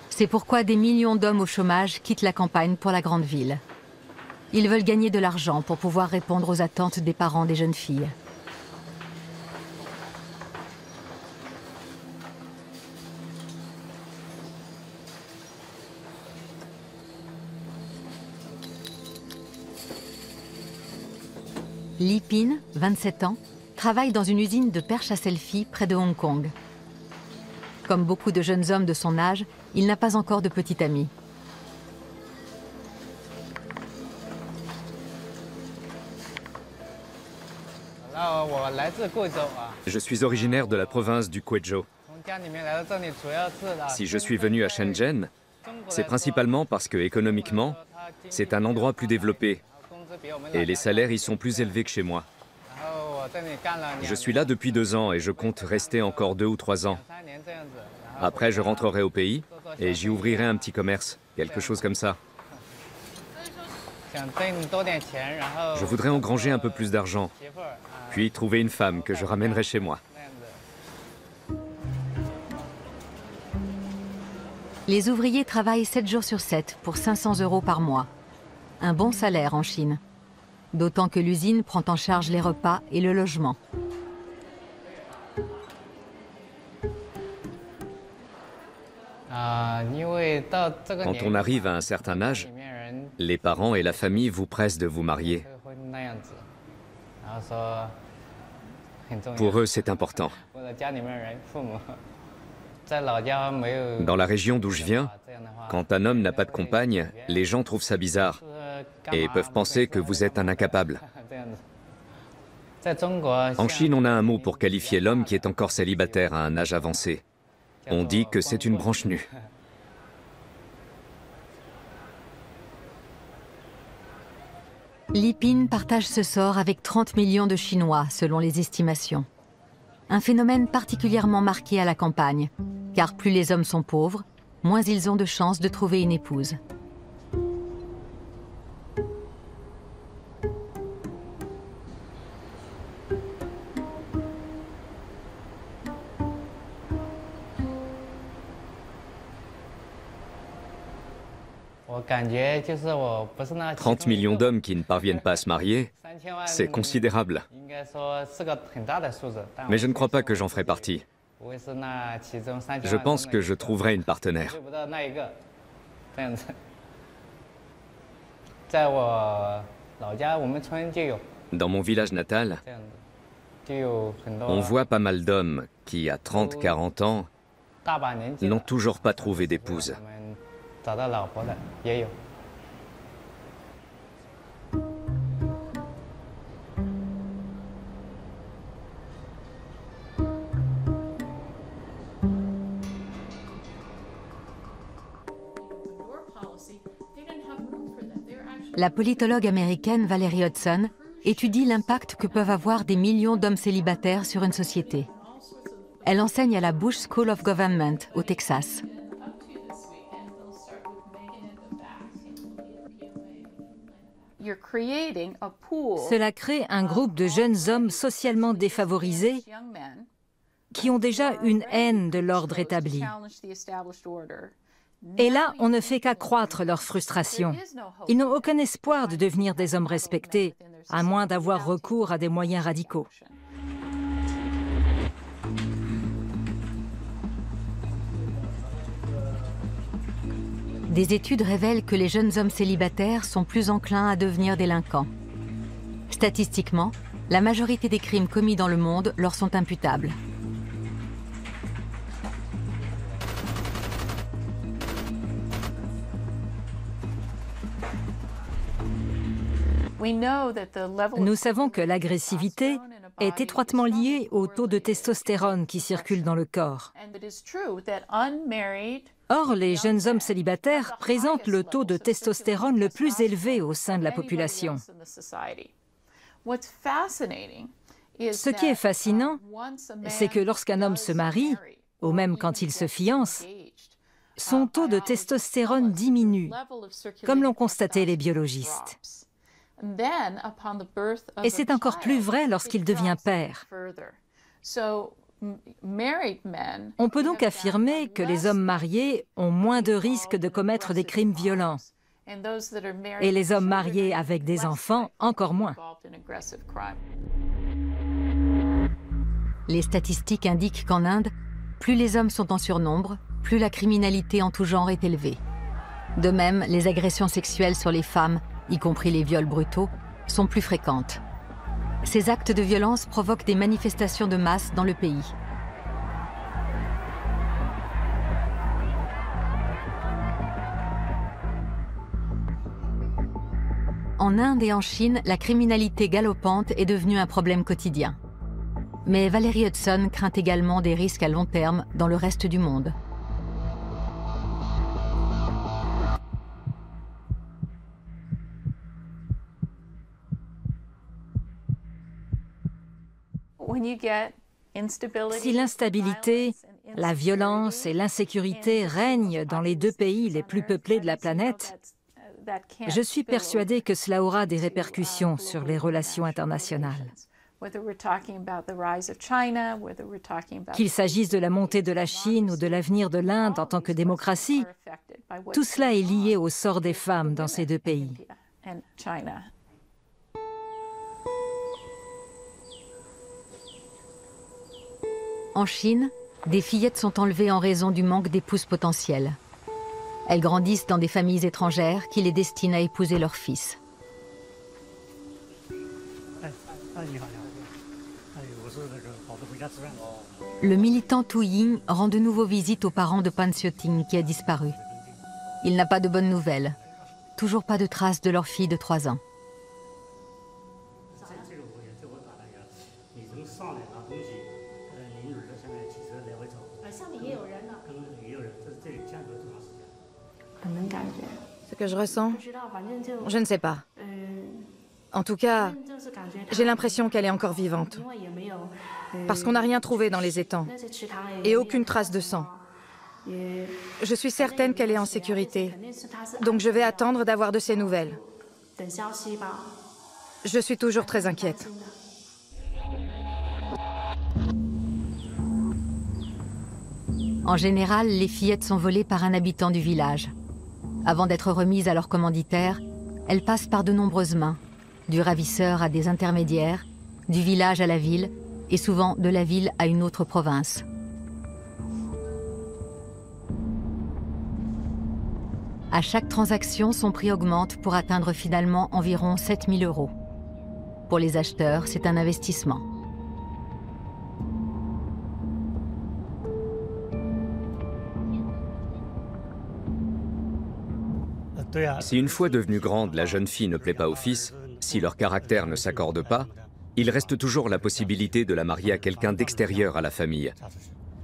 C'est pourquoi des millions d'hommes au chômage quittent la campagne pour la grande ville. Ils veulent gagner de l'argent pour pouvoir répondre aux attentes des parents des jeunes filles. Li Pin, 27 ans, travaille dans une usine de perches à selfie près de Hong Kong. Comme beaucoup de jeunes hommes de son âge, il n'a pas encore de petit ami. Je suis originaire de la province du Guizhou. Si je suis venu à Shenzhen, c'est principalement parce que économiquement, c'est un endroit plus développé et les salaires y sont plus élevés que chez moi. Je suis là depuis 2 ans et je compte rester encore 2 ou 3 ans. Après, je rentrerai au pays et j'y ouvrirai un petit commerce, quelque chose comme ça. Je voudrais engranger un peu plus d'argent, puis trouver une femme que je ramènerai chez moi. Les ouvriers travaillent 7 jours sur 7 pour 500 € par mois. Un bon salaire en Chine. D'autant que l'usine prend en charge les repas et le logement. Quand on arrive à un certain âge, les parents et la famille vous pressent de vous marier. Pour eux, c'est important. Dans la région d'où je viens, quand un homme n'a pas de compagne, les gens trouvent ça bizarre et peuvent penser que vous êtes un incapable. En Chine, on a un mot pour qualifier l'homme qui est encore célibataire à un âge avancé. On dit que c'est une branche nue. Li Pin partage ce sort avec 30 millions de Chinois, selon les estimations. Un phénomène particulièrement marqué à la campagne, car plus les hommes sont pauvres, moins ils ont de chances de trouver une épouse. « 30 millions d'hommes qui ne parviennent pas à se marier, c'est considérable. Mais je ne crois pas que j'en ferai partie. Je pense que je trouverai une partenaire. Dans mon village natal, on voit pas mal d'hommes qui, à 30-40 ans, n'ont toujours pas trouvé d'épouse. La politologue américaine Valerie Hudson étudie l'impact que peuvent avoir des millions d'hommes célibataires sur une société. Elle enseigne à la Bush School of Government au Texas. Cela crée un groupe de jeunes hommes socialement défavorisés qui ont déjà une haine de l'ordre établi. Et là, on ne fait qu'accroître leur frustration. Ils n'ont aucun espoir de devenir des hommes respectés, à moins d'avoir recours à des moyens radicaux. Des études révèlent que les jeunes hommes célibataires sont plus enclins à devenir délinquants. Statistiquement, la majorité des crimes commis dans le monde leur sont imputables. Nous savons que l'agressivité est étroitement liée au taux de testostérone qui circule dans le corps. Or, les jeunes hommes célibataires présentent le taux de testostérone le plus élevé au sein de la population. Ce qui est fascinant, c'est que lorsqu'un homme se marie, ou même quand il se fiance, son taux de testostérone diminue, comme l'ont constaté les biologistes. Et c'est encore plus vrai lorsqu'il devient père. On peut donc affirmer que les hommes mariés ont moins de risques de commettre des crimes violents, et les hommes mariés avec des enfants encore moins. Les statistiques indiquent qu'en Inde, plus les hommes sont en surnombre, plus la criminalité en tout genre est élevée. De même, les agressions sexuelles sur les femmes, y compris les viols brutaux, sont plus fréquentes. Ces actes de violence provoquent des manifestations de masse dans le pays. En Inde et en Chine, la criminalité galopante est devenue un problème quotidien. Mais Valerie Hudson craint également des risques à long terme dans le reste du monde. Si l'instabilité, la violence et l'insécurité règnent dans les deux pays les plus peuplés de la planète, je suis persuadée que cela aura des répercussions sur les relations internationales. Qu'il s'agisse de la montée de la Chine ou de l'avenir de l'Inde en tant que démocratie, tout cela est lié au sort des femmes dans ces deux pays. En Chine, des fillettes sont enlevées en raison du manque d'épouses potentielles. Elles grandissent dans des familles étrangères qui les destinent à épouser leurs fils. Le militant Tu Ying rend de nouveau visite aux parents de Pan Xiaoting qui a disparu. Il n'a pas de bonnes nouvelles. Toujours pas de traces de leur fille de 3 ans. Ce que je ressens, je ne sais pas. En tout cas, j'ai l'impression qu'elle est encore vivante. Parce qu'on n'a rien trouvé dans les étangs. Et aucune trace de sang. Je suis certaine qu'elle est en sécurité. Donc je vais attendre d'avoir de ses nouvelles. Je suis toujours très inquiète. En général, les fillettes sont volées par un habitant du village. Avant d'être remises à leur commanditaire, elles passent par de nombreuses mains, du ravisseur à des intermédiaires, du village à la ville, et souvent de la ville à une autre province. À chaque transaction, son prix augmente pour atteindre finalement environ 7 000 €. Pour les acheteurs, c'est un investissement. Si une fois devenue grande, la jeune fille ne plaît pas au fils, si leur caractère ne s'accorde pas, il reste toujours la possibilité de la marier à quelqu'un d'extérieur à la famille.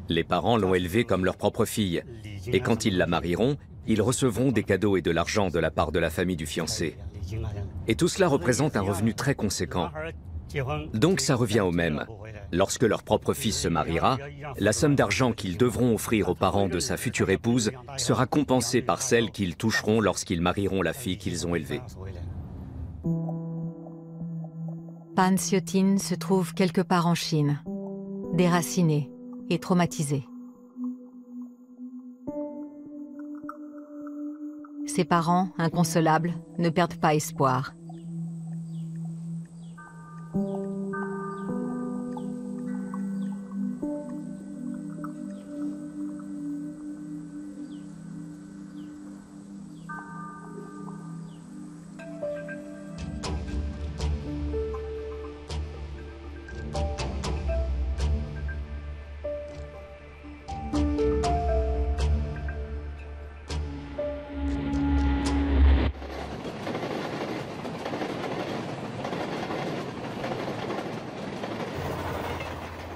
Les parents l'ont élevée comme leur propre fille, et quand ils la marieront, ils recevront des cadeaux et de l'argent de la part de la famille du fiancé. Et tout cela représente un revenu très conséquent. Donc ça revient au même. Lorsque leur propre fils se mariera, la somme d'argent qu'ils devront offrir aux parents de sa future épouse sera compensée par celle qu'ils toucheront lorsqu'ils marieront la fille qu'ils ont élevée. Pan Siotin se trouve quelque part en Chine, déraciné et traumatisé. Ses parents, inconsolables, ne perdent pas espoir.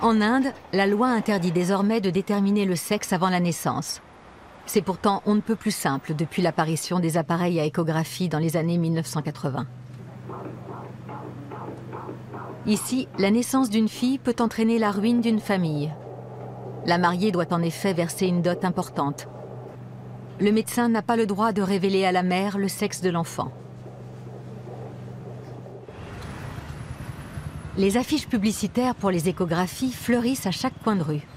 En Inde, la loi interdit désormais de déterminer le sexe avant la naissance. C'est pourtant on ne peut plus simple depuis l'apparition des appareils à échographie dans les années 1980. Ici, la naissance d'une fille peut entraîner la ruine d'une famille. La mariée doit en effet verser une dot importante. Le médecin n'a pas le droit de révéler à la mère le sexe de l'enfant. Les affiches publicitaires pour les échographies fleurissent à chaque coin de rue.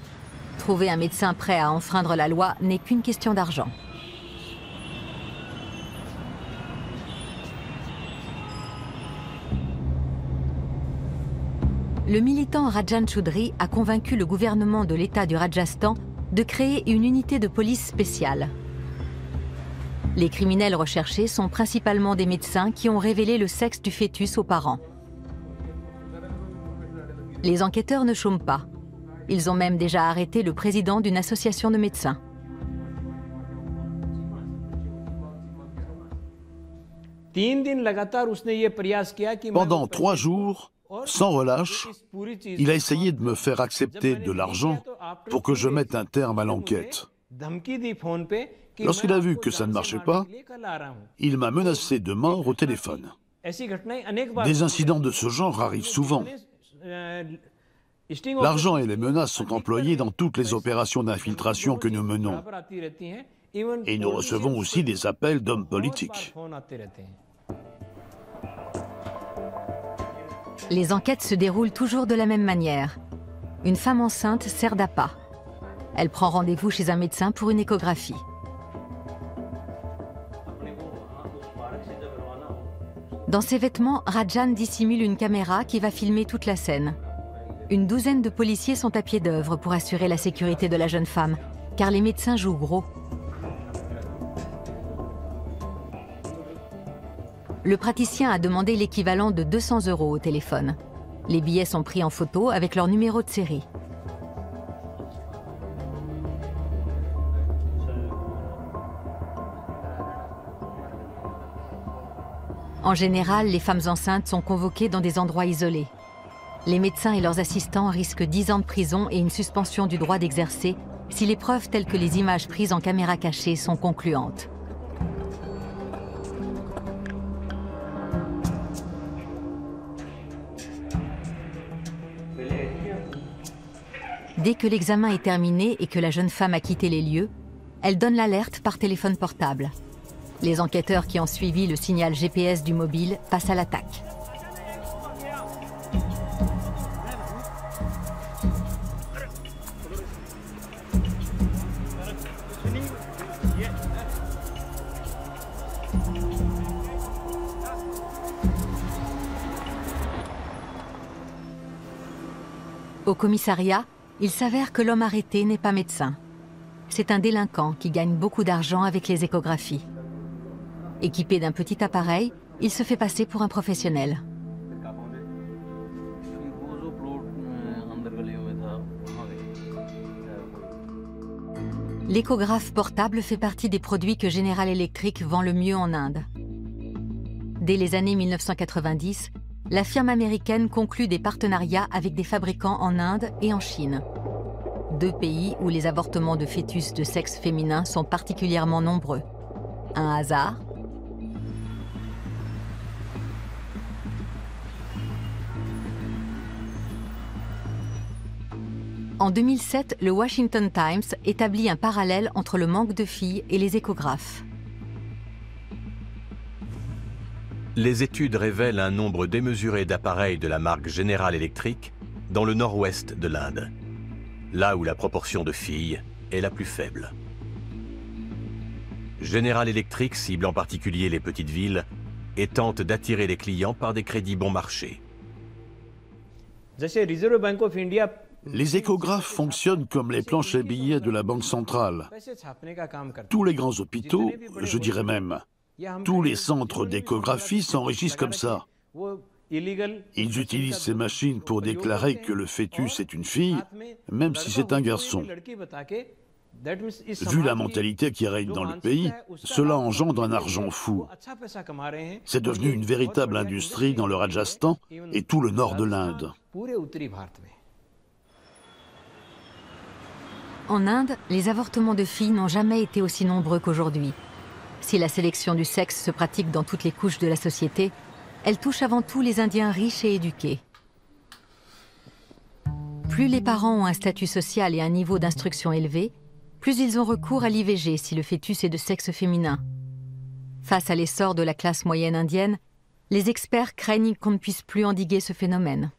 Trouver un médecin prêt à enfreindre la loi n'est qu'une question d'argent. Le militant Rajan Choudhry a convaincu le gouvernement de l'État du Rajasthan de créer une unité de police spéciale. Les criminels recherchés sont principalement des médecins qui ont révélé le sexe du fœtus aux parents. Les enquêteurs ne chôment pas. Ils ont même déjà arrêté le président d'une association de médecins. Pendant 3 jours, sans relâche, il a essayé de me faire accepter de l'argent pour que je mette un terme à l'enquête. Lorsqu'il a vu que ça ne marchait pas, il m'a menacé de mort au téléphone. Des incidents de ce genre arrivent souvent. L'argent et les menaces sont employés dans toutes les opérations d'infiltration que nous menons. Et nous recevons aussi des appels d'hommes politiques. Les enquêtes se déroulent toujours de la même manière. Une femme enceinte sert d'appât. Elle prend rendez-vous chez un médecin pour une échographie. Dans ses vêtements, Rajan dissimule une caméra qui va filmer toute la scène. Une douzaine de policiers sont à pied d'œuvre pour assurer la sécurité de la jeune femme, car les médecins jouent gros. Le praticien a demandé l'équivalent de 200 € au téléphone. Les billets sont pris en photo avec leur numéro de série. En général, les femmes enceintes sont convoquées dans des endroits isolés. Les médecins et leurs assistants risquent 10 ans de prison et une suspension du droit d'exercer si les preuves telles que les images prises en caméra cachée sont concluantes. Dès que l'examen est terminé et que la jeune femme a quitté les lieux, elle donne l'alerte par téléphone portable. Les enquêteurs qui ont suivi le signal GPS du mobile passent à l'attaque. Au commissariat, il s'avère que l'homme arrêté n'est pas médecin. C'est un délinquant qui gagne beaucoup d'argent avec les échographies. Équipé d'un petit appareil, il se fait passer pour un professionnel. L'échographe portable fait partie des produits que General Electric vend le mieux en Inde. Dès les années 1990, la firme américaine conclut des partenariats avec des fabricants en Inde et en Chine. 2 pays où les avortements de fœtus de sexe féminin sont particulièrement nombreux. Un hasard ? En 2007, le Washington Times établit un parallèle entre le manque de filles et les échographes. Les études révèlent un nombre démesuré d'appareils de la marque General Electric dans le nord-ouest de l'Inde, là où la proportion de filles est la plus faible. General Electric cible en particulier les petites villes et tente d'attirer les clients par des crédits bon marché. Les échographes fonctionnent comme les planches à billets de la Banque centrale. Tous les grands hôpitaux, je dirais même, tous les centres d'échographie s'enrichissent comme ça. Ils utilisent ces machines pour déclarer que le fœtus est une fille, même si c'est un garçon. Vu la mentalité qui règne dans le pays, cela engendre un argent fou. C'est devenu une véritable industrie dans le Rajasthan et tout le nord de l'Inde. En Inde, les avortements de filles n'ont jamais été aussi nombreux qu'aujourd'hui. Si la sélection du sexe se pratique dans toutes les couches de la société, elle touche avant tout les Indiens riches et éduqués. Plus les parents ont un statut social et un niveau d'instruction élevé, plus ils ont recours à l'IVG si le fœtus est de sexe féminin. Face à l'essor de la classe moyenne indienne, les experts craignent qu'on ne puisse plus endiguer ce phénomène.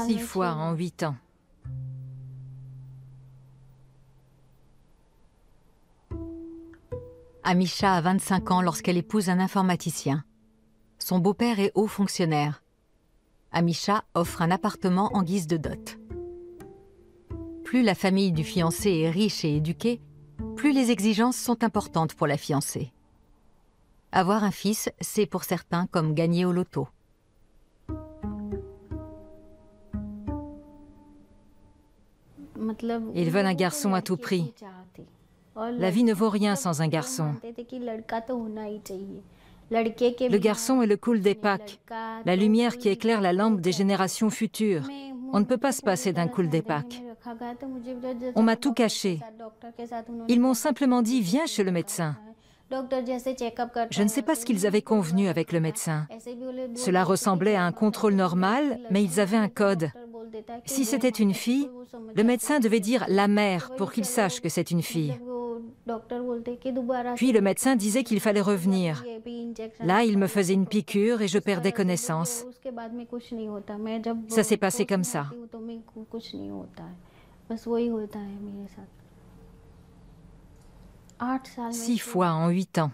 Six fois en 8 ans. Amisha a 25 ans lorsqu'elle épouse un informaticien. Son beau-père est haut fonctionnaire. Amisha offre un appartement en guise de dot. Plus la famille du fiancé est riche et éduquée, plus les exigences sont importantes pour la fiancée. Avoir un fils, c'est pour certains comme gagner au loto. Ils veulent un garçon à tout prix. La vie ne vaut rien sans un garçon. Le garçon est le cool des Pâques, la lumière qui éclaire la lampe des générations futures. On ne peut pas se passer d'un cool des Pâques. On m'a tout caché. Ils m'ont simplement dit « Viens chez le médecin ». Je ne sais pas ce qu'ils avaient convenu avec le médecin. Cela ressemblait à un contrôle normal, mais ils avaient un code. Si c'était une fille, le médecin devait dire « la mère » pour qu'il sache que c'est une fille. Puis le médecin disait qu'il fallait revenir. Là, il me faisait une piqûre et je perdais connaissance. Ça s'est passé comme ça. 6 fois en 8 ans.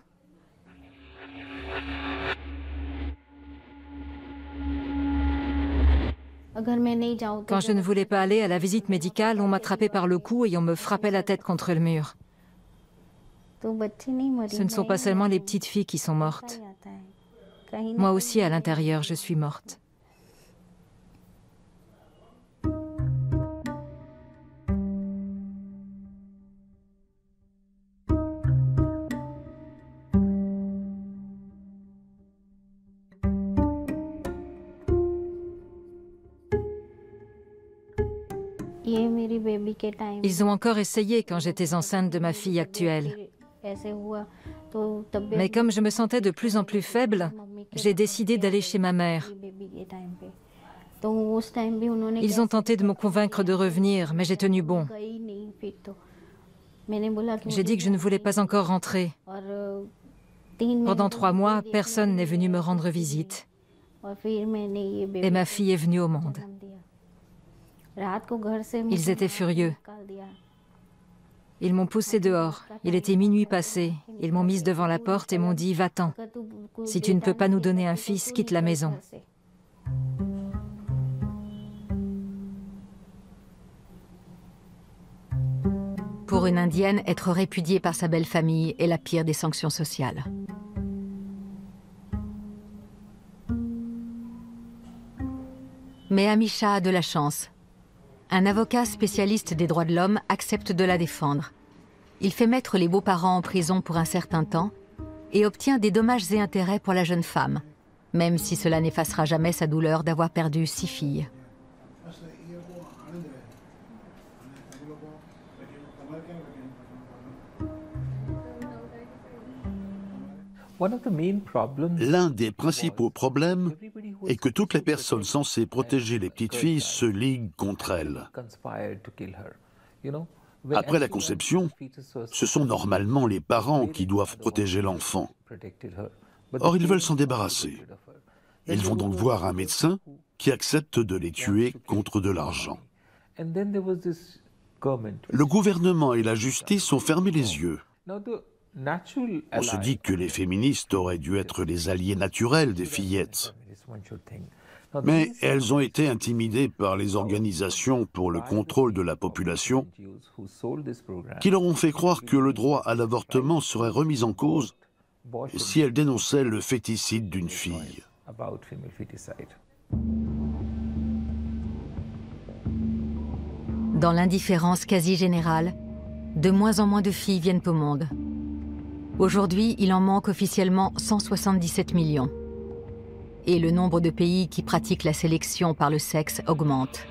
Quand je ne voulais pas aller à la visite médicale, on m'attrapait par le cou et on me frappait la tête contre le mur. Ce ne sont pas seulement les petites filles qui sont mortes. Moi aussi, à l'intérieur, je suis morte. Ils ont encore essayé quand j'étais enceinte de ma fille actuelle. Mais comme je me sentais de plus en plus faible, j'ai décidé d'aller chez ma mère. Ils ont tenté de me convaincre de revenir, mais j'ai tenu bon. J'ai dit que je ne voulais pas encore rentrer. Pendant 3 mois, personne n'est venu me rendre visite. Et ma fille est venue au monde. Ils étaient furieux. Ils m'ont poussé dehors. Il était minuit passé. Ils m'ont mise devant la porte et m'ont dit « Va-t'en. Si tu ne peux pas nous donner un fils, quitte la maison. » Pour une Indienne, être répudiée par sa belle famille est la pire des sanctions sociales. Mais Amisha a de la chance. Un avocat spécialiste des droits de l'homme accepte de la défendre. Il fait mettre les beaux-parents en prison pour un certain temps et obtient des dommages et intérêts pour la jeune femme, même si cela n'effacera jamais sa douleur d'avoir perdu 6 filles. L'un des principaux problèmes est que toutes les personnes censées protéger les petites filles se liguent contre elles. Après la conception, ce sont normalement les parents qui doivent protéger l'enfant. Or, ils veulent s'en débarrasser. Ils vont donc voir un médecin qui accepte de les tuer contre de l'argent. Le gouvernement et la justice ont fermé les yeux. On se dit que les féministes auraient dû être les alliés naturels des fillettes. Mais elles ont été intimidées par les organisations pour le contrôle de la population qui leur ont fait croire que le droit à l'avortement serait remis en cause si elles dénonçaient le féticide d'une fille. Dans l'indifférence quasi générale, de moins en moins de filles viennent au monde. Aujourd'hui, il en manque officiellement 177 millions. Et le nombre de pays qui pratiquent la sélection par le sexe augmente.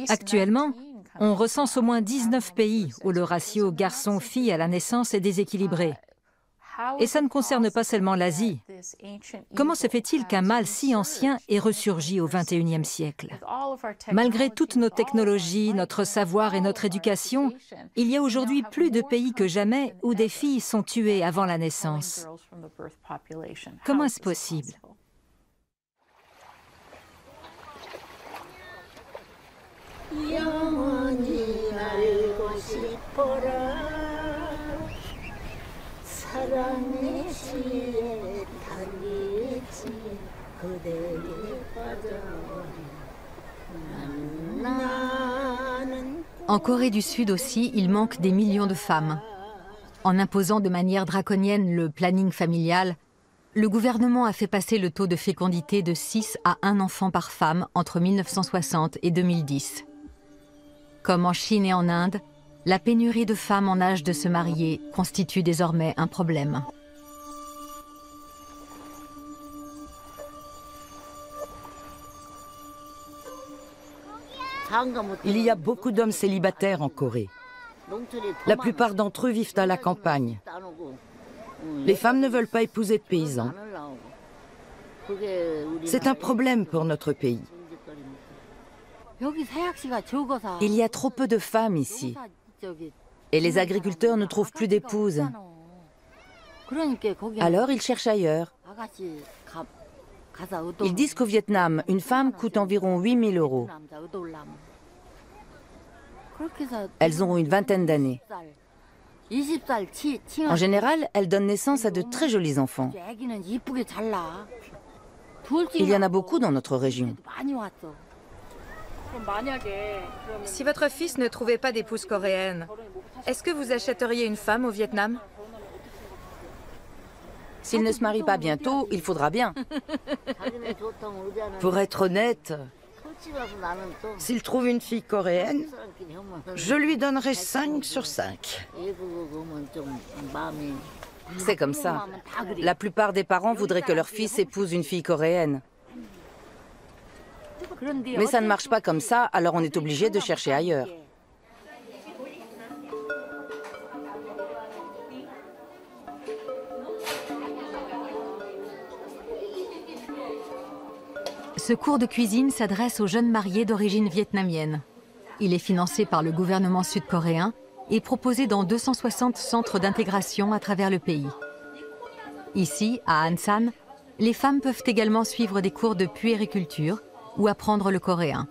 Actuellement, on recense au moins 19 pays où le ratio garçon-fille à la naissance est déséquilibré. Et ça ne concerne pas seulement l'Asie. Comment se fait-il qu'un mal si ancien ait ressurgi au XXIe siècle? Malgré toutes nos technologies, notre savoir et notre éducation, il y a aujourd'hui plus de pays que jamais où des filles sont tuées avant la naissance. Comment est-ce possible? En Corée du Sud aussi, il manque des millions de femmes. En imposant de manière draconienne le planning familial, le gouvernement a fait passer le taux de fécondité de 6 à 1 enfant par femme entre 1960 et 2010. Comme en Chine et en Inde, la pénurie de femmes en âge de se marier constitue désormais un problème. Il y a beaucoup d'hommes célibataires en Corée. La plupart d'entre eux vivent à la campagne. Les femmes ne veulent pas épouser de paysans. C'est un problème pour notre pays. Il y a trop peu de femmes ici. Et les agriculteurs ne trouvent plus d'épouses. Alors ils cherchent ailleurs. Ils disent qu'au Vietnam, une femme coûte environ 8 000 €. Elles ont une vingtaine d'années. En général, elles donnent naissance à de très jolis enfants. Il y en a beaucoup dans notre région. Si votre fils ne trouvait pas d'épouse coréenne, est-ce que vous achèteriez une femme au Vietnam? S'il ne se marie pas bientôt, il faudra bien. Pour être honnête, s'il trouve une fille coréenne, je lui donnerai 5 sur 5. C'est comme ça. La plupart des parents voudraient que leur fils épouse une fille coréenne. Mais ça ne marche pas comme ça, alors on est obligé de chercher ailleurs. Ce cours de cuisine s'adresse aux jeunes mariés d'origine vietnamienne. Il est financé par le gouvernement sud-coréen et proposé dans 260 centres d'intégration à travers le pays. Ici, à Ansan, les femmes peuvent également suivre des cours de puériculture ou apprendre le coréen.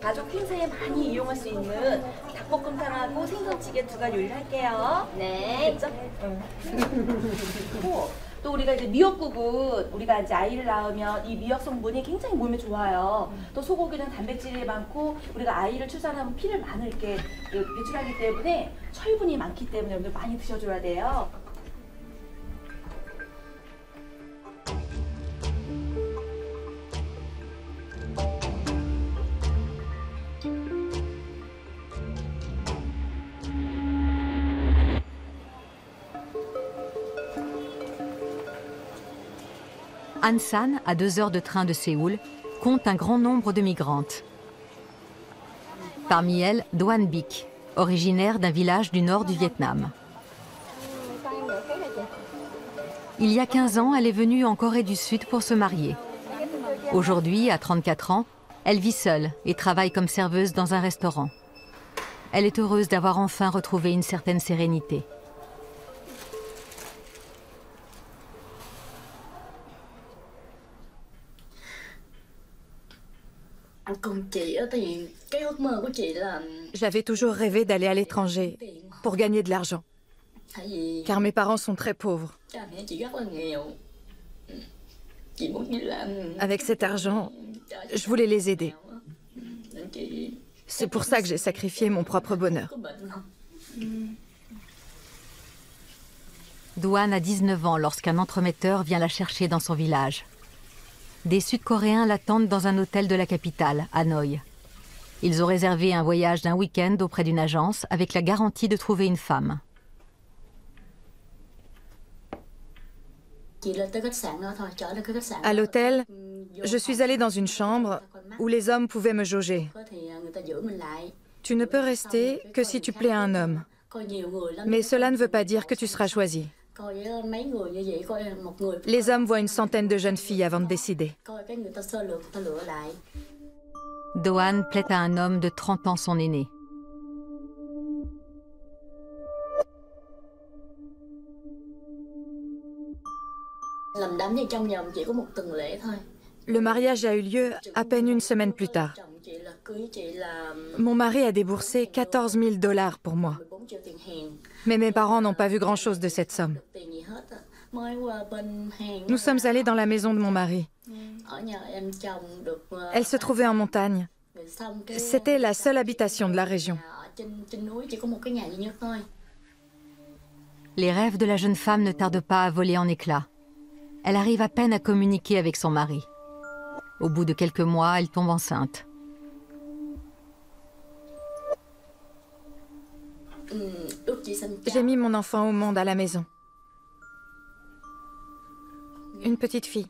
가족 행사에 많이 이용할 수 있는 닭볶음탕하고 생선찌개 2가지 요리를 할게요. 네. 또 우리가 이제 미역국은 우리가 이제 아이를 낳으면 이 미역 성분이 굉장히 몸에 좋아요. 또 소고기는 단백질이 많고 우리가 아이를 출산하면 피를 많이 이렇게 배출하기 때문에 철분이 많기 때문에 여러분들 많이 드셔줘야 돼요. Ansan, à 2 heures de train de Séoul, compte un grand nombre de migrantes. Parmi elles, Do Han-bik, originaire d'un village du nord du Vietnam. Il y a 15 ans, elle est venue en Corée du Sud pour se marier. Aujourd'hui, à 34 ans, elle vit seule et travaille comme serveuse dans un restaurant. Elle est heureuse d'avoir enfin retrouvé une certaine sérénité. J'avais toujours rêvé d'aller à l'étranger pour gagner de l'argent, car mes parents sont très pauvres. Avec cet argent, je voulais les aider. C'est pour ça que j'ai sacrifié mon propre bonheur. Doan a 19 ans lorsqu'un entremetteur vient la chercher dans son village. Des Sud-Coréens l'attendent dans un hôtel de la capitale, Hanoï. Ils ont réservé un voyage d'un week-end auprès d'une agence avec la garantie de trouver une femme. À l'hôtel, je suis allée dans une chambre où les hommes pouvaient me jauger. Tu ne peux rester que si tu plais à un homme. Mais cela ne veut pas dire que tu seras choisi. Les hommes voient une centaine de jeunes filles avant de décider. Doan plaît à un homme de 30 ans, son aîné. Le mariage a eu lieu à peine une semaine plus tard. Mon mari a déboursé 14 000 $ pour moi. Mais mes parents n'ont pas vu grand-chose de cette somme. Nous sommes allés dans la maison de mon mari. Elle se trouvait en montagne. C'était la seule habitation de la région. Les rêves de la jeune femme ne tardent pas à voler en éclats. Elle arrive à peine à communiquer avec son mari. Au bout de quelques mois, elle tombe enceinte. J'ai mis mon enfant au monde à la maison. Une petite fille.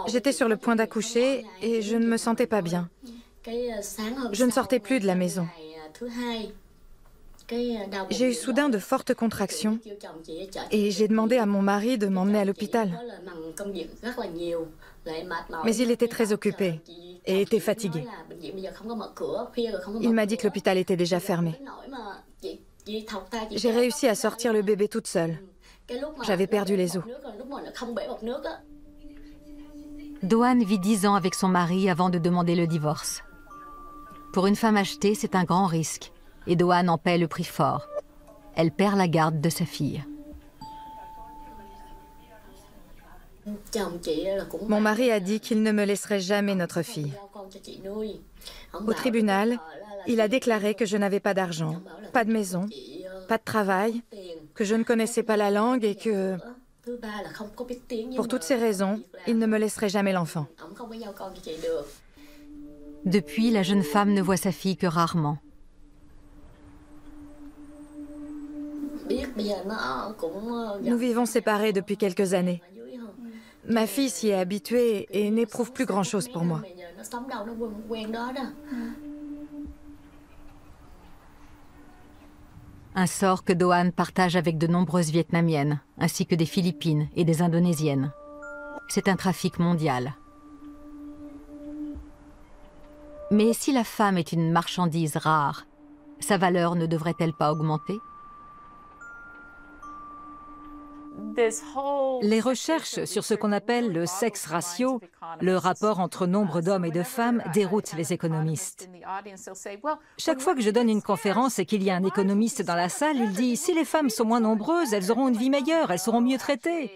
J'étais sur le point d'accoucher et je ne me sentais pas bien. Je ne sortais plus de la maison. J'ai eu soudain de fortes contractions et j'ai demandé à mon mari de m'emmener à l'hôpital. Mais il était très occupé et était fatigué. Il m'a dit que l'hôpital était déjà fermé. J'ai réussi à sortir le bébé toute seule. J'avais perdu les os. Doan vit 10 ans avec son mari avant de demander le divorce. Pour une femme achetée, c'est un grand risque. Et Doan en paie le prix fort. Elle perd la garde de sa fille. Mon mari a dit qu'il ne me laisserait jamais notre fille. Au tribunal, il a déclaré que je n'avais pas d'argent, pas de maison, pas de travail, que je ne connaissais pas la langue et que, pour toutes ces raisons, il ne me laisserait jamais l'enfant. Depuis, la jeune femme ne voit sa fille que rarement. Nous vivons séparés depuis quelques années. Ma fille s'y est habituée et n'éprouve plus grand-chose pour moi. Un sort que Doan partage avec de nombreuses Vietnamiennes, ainsi que des Philippines et des Indonésiennes. C'est un trafic mondial. Mais si la femme est une marchandise rare, sa valeur ne devrait-elle pas augmenter ? Les recherches sur ce qu'on appelle le sex ratio, le rapport entre nombre d'hommes et de femmes, déroutent les économistes. Chaque fois que je donne une conférence et qu'il y a un économiste dans la salle, il dit « Si les femmes sont moins nombreuses, elles auront une vie meilleure, elles seront mieux traitées. »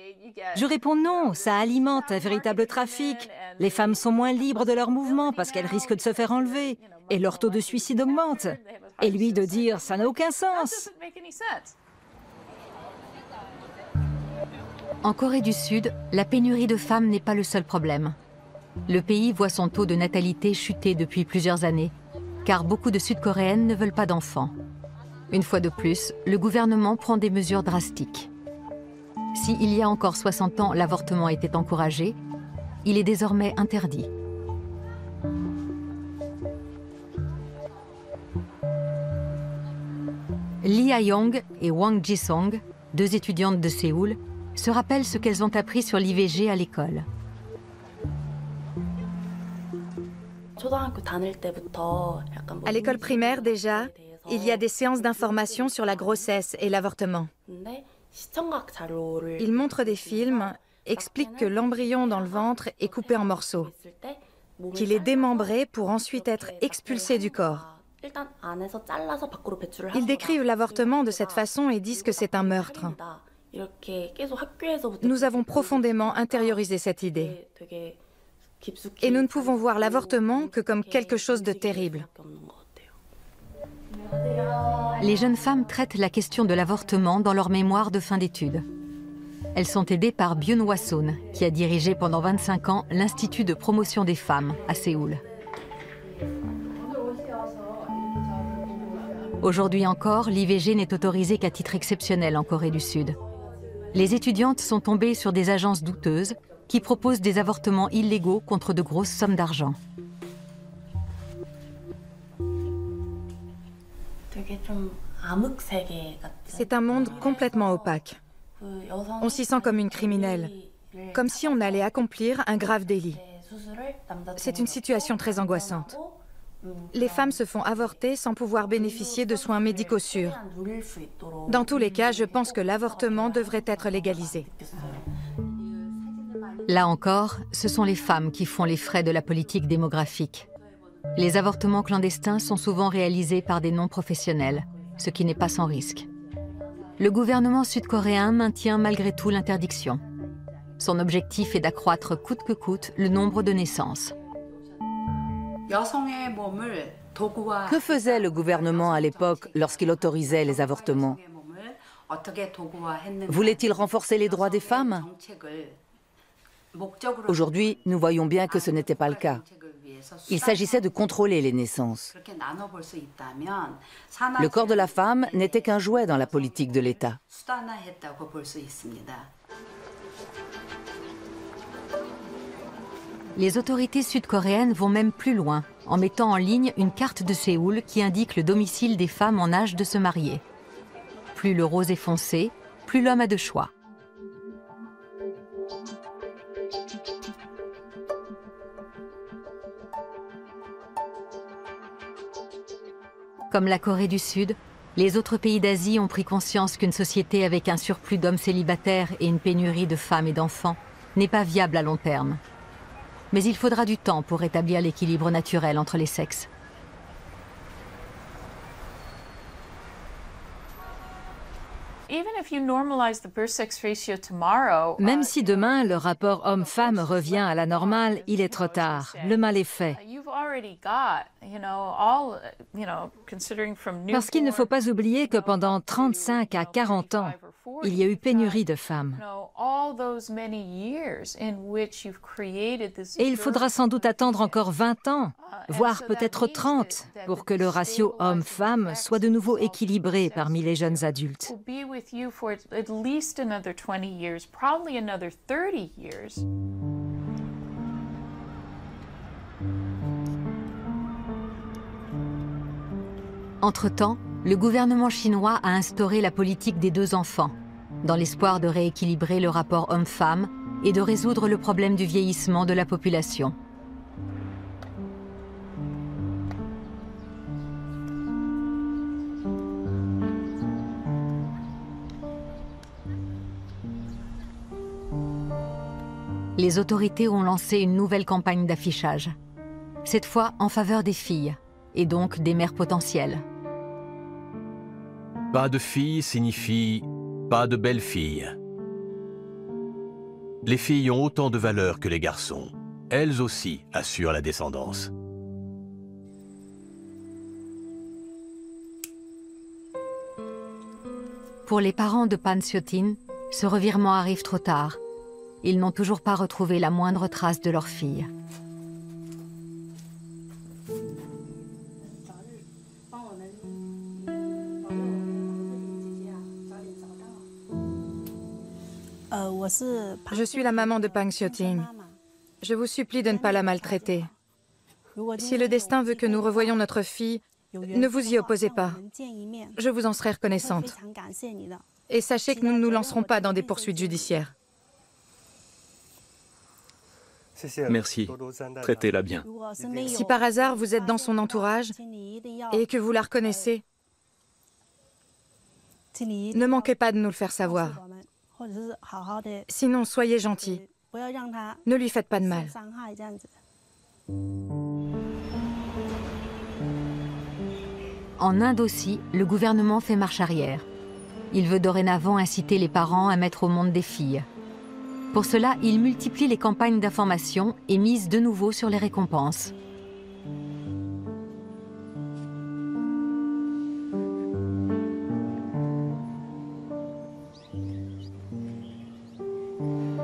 Je réponds « Non, ça alimente un véritable trafic. Les femmes sont moins libres de leurs mouvements parce qu'elles risquent de se faire enlever. Et leur taux de suicide augmente. » Et lui de dire « Ça n'a aucun sens. » En Corée du Sud, la pénurie de femmes n'est pas le seul problème. Le pays voit son taux de natalité chuter depuis plusieurs années, car beaucoup de Sud-Coréennes ne veulent pas d'enfants. Une fois de plus, le gouvernement prend des mesures drastiques. Si il y a encore 60 ans, l'avortement était encouragé, il est désormais interdit. Lee Ha-young et Wang Ji-song, deux étudiantes de Séoul, se rappellent ce qu'elles ont appris sur l'IVG à l'école. À l'école primaire déjà, il y a des séances d'information sur la grossesse et l'avortement. Ils montrent des films, expliquent que l'embryon dans le ventre est coupé en morceaux, qu'il est démembré pour ensuite être expulsé du corps. Ils décrivent l'avortement de cette façon et disent que c'est un meurtre. Nous avons profondément intériorisé cette idée. Et nous ne pouvons voir l'avortement que comme quelque chose de terrible. Les jeunes femmes traitent la question de l'avortement dans leur mémoire de fin d'études. Elles sont aidées par Byun-hwa Soon, qui a dirigé pendant 25 ans l'Institut de promotion des femmes à Séoul. Aujourd'hui encore, l'IVG n'est autorisée qu'à titre exceptionnel en Corée du Sud. Les étudiantes sont tombées sur des agences douteuses qui proposent des avortements illégaux contre de grosses sommes d'argent. C'est un monde complètement opaque. On s'y sent comme une criminelle, comme si on allait accomplir un grave délit. C'est une situation très angoissante. Les femmes se font avorter sans pouvoir bénéficier de soins médicaux sûrs. Dans tous les cas, je pense que l'avortement devrait être légalisé. Là encore, ce sont les femmes qui font les frais de la politique démographique. Les avortements clandestins sont souvent réalisés par des non-professionnels, ce qui n'est pas sans risque. Le gouvernement sud-coréen maintient malgré tout l'interdiction. Son objectif est d'accroître coûte que coûte le nombre de naissances. Que faisait le gouvernement à l'époque lorsqu'il autorisait les avortements? Voulait-il renforcer les droits des femmes? Aujourd'hui, nous voyons bien que ce n'était pas le cas. Il s'agissait de contrôler les naissances. Le corps de la femme n'était qu'un jouet dans la politique de l'État. Les autorités sud-coréennes vont même plus loin, en mettant en ligne une carte de Séoul qui indique le domicile des femmes en âge de se marier. Plus le rose est foncé, plus l'homme a de choix. Comme la Corée du Sud, les autres pays d'Asie ont pris conscience qu'une société avec un surplus d'hommes célibataires et une pénurie de femmes et d'enfants n'est pas viable à long terme. Mais il faudra du temps pour rétablir l'équilibre naturel entre les sexes. Même si demain le rapport homme-femme revient à la normale, il est trop tard. Le mal est fait. Parce qu'il ne faut pas oublier que pendant 35 à 40 ans, il y a eu pénurie de femmes. Et il faudra sans doute attendre encore 20 ans, voire peut-être 30, pour que le ratio homme-femme soit de nouveau équilibré parmi les jeunes adultes. Entre-temps, le gouvernement chinois a instauré la politique des 2 enfants, dans l'espoir de rééquilibrer le rapport homme-femme et de résoudre le problème du vieillissement de la population. Les autorités ont lancé une nouvelle campagne d'affichage, cette fois en faveur des filles, et donc des mères potentielles. Pas de filles signifie pas de belles filles. Les filles ont autant de valeur que les garçons. Elles aussi assurent la descendance. Pour les parents de Pan Seo-tin, ce revirement arrive trop tard. Ils n'ont toujours pas retrouvé la moindre trace de leur fille. Je suis la maman de Pan Seo-tin. Je vous supplie de ne pas la maltraiter. Si le destin veut que nous revoyions notre fille, Ne vous y opposez pas. Je vous en serai reconnaissante. Et sachez que nous ne nous lancerons pas dans des poursuites judiciaires. Merci. Traitez-la bien. Si par hasard vous êtes dans son entourage et que vous la reconnaissez, ne manquez pas de nous le faire savoir. Sinon, soyez gentils. Ne lui faites pas de mal. En Inde aussi, le gouvernement fait marche arrière. Il veut dorénavant inciter les parents à mettre au monde des filles. Pour cela, il multiplie les campagnes d'information et mise de nouveau sur les récompenses.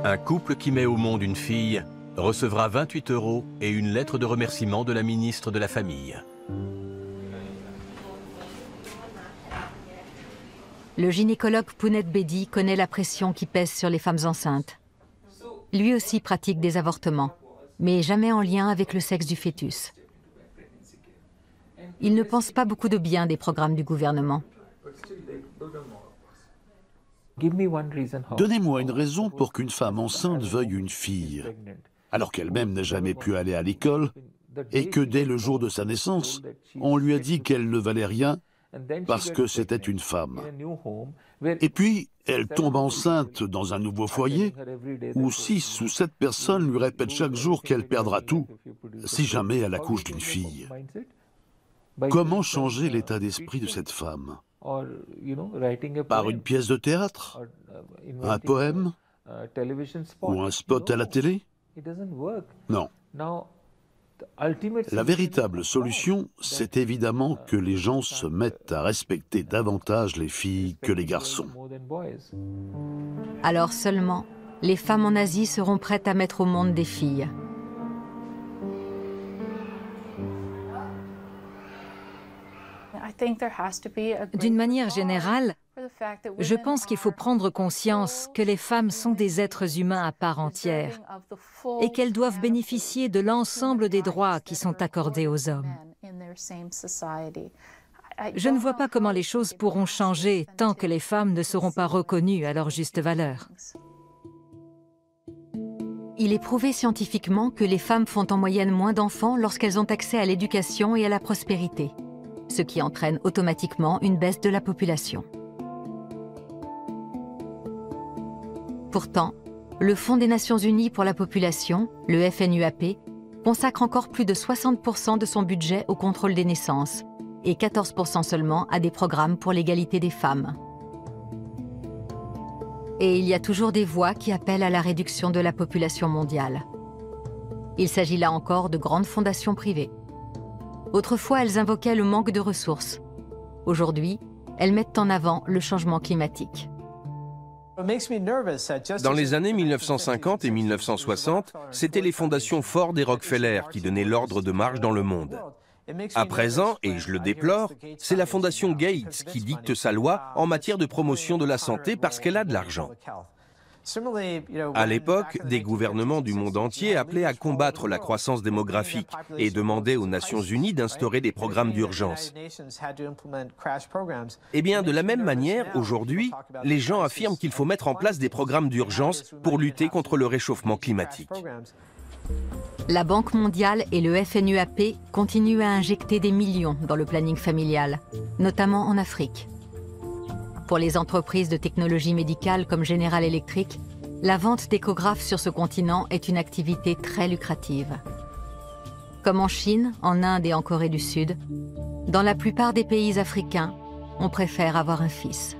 Un couple qui met au monde une fille recevra 28 € et une lettre de remerciement de la ministre de la Famille. Le gynécologue Puneet Bedi connaît la pression qui pèse sur les femmes enceintes. Lui aussi pratique des avortements, mais jamais en lien avec le sexe du fœtus. Il ne pense pas beaucoup de bien des programmes du gouvernement. Donnez-moi une raison pour qu'une femme enceinte veuille une fille, alors qu'elle-même n'a jamais pu aller à l'école et que dès le jour de sa naissance, on lui a dit qu'elle ne valait rien parce que c'était une femme. Et puis, elle tombe enceinte dans un nouveau foyer où 6 ou 7 personnes lui répètent chaque jour qu'elle perdra tout si jamais elle accouche d'une fille. Comment changer l'état d'esprit de cette femme? Par une pièce de théâtre? Un poème? Ou un spot à la télé? Non. La véritable solution, c'est évidemment que les gens se mettent à respecter davantage les filles que les garçons. Alors seulement, les femmes en Asie seront prêtes à mettre au monde des filles. D'une manière générale, je pense qu'il faut prendre conscience que les femmes sont des êtres humains à part entière et qu'elles doivent bénéficier de l'ensemble des droits qui sont accordés aux hommes. Je ne vois pas comment les choses pourront changer tant que les femmes ne seront pas reconnues à leur juste valeur. Il est prouvé scientifiquement que les femmes font en moyenne moins d'enfants lorsqu'elles ont accès à l'éducation et à la prospérité, ce qui entraîne automatiquement une baisse de la population. Pourtant, le Fonds des Nations Unies pour la population, le FNUAP, consacre encore plus de 60% de son budget au contrôle des naissances et 14% seulement à des programmes pour l'égalité des femmes. Et il y a toujours des voix qui appellent à la réduction de la population mondiale. Il s'agit là encore de grandes fondations privées. Autrefois, elles invoquaient le manque de ressources. Aujourd'hui, elles mettent en avant le changement climatique. Dans les années 1950 et 1960, c'étaient les fondations Ford et Rockefeller qui donnaient l'ordre de marche dans le monde. À présent, et je le déplore, c'est la fondation Gates qui dicte sa loi en matière de promotion de la santé parce qu'elle a de l'argent. À l'époque, des gouvernements du monde entier appelaient à combattre la croissance démographique et demandaient aux Nations Unies d'instaurer des programmes d'urgence. Eh bien, de la même manière, aujourd'hui, les gens affirment qu'il faut mettre en place des programmes d'urgence pour lutter contre le réchauffement climatique. La Banque mondiale et le FNUAP continuent à injecter des millions dans le planning familial, notamment en Afrique. Pour les entreprises de technologie médicale comme General Electric, la vente d'échographes sur ce continent est une activité très lucrative. Comme en Chine, en Inde et en Corée du Sud, dans la plupart des pays africains, on préfère avoir un fils.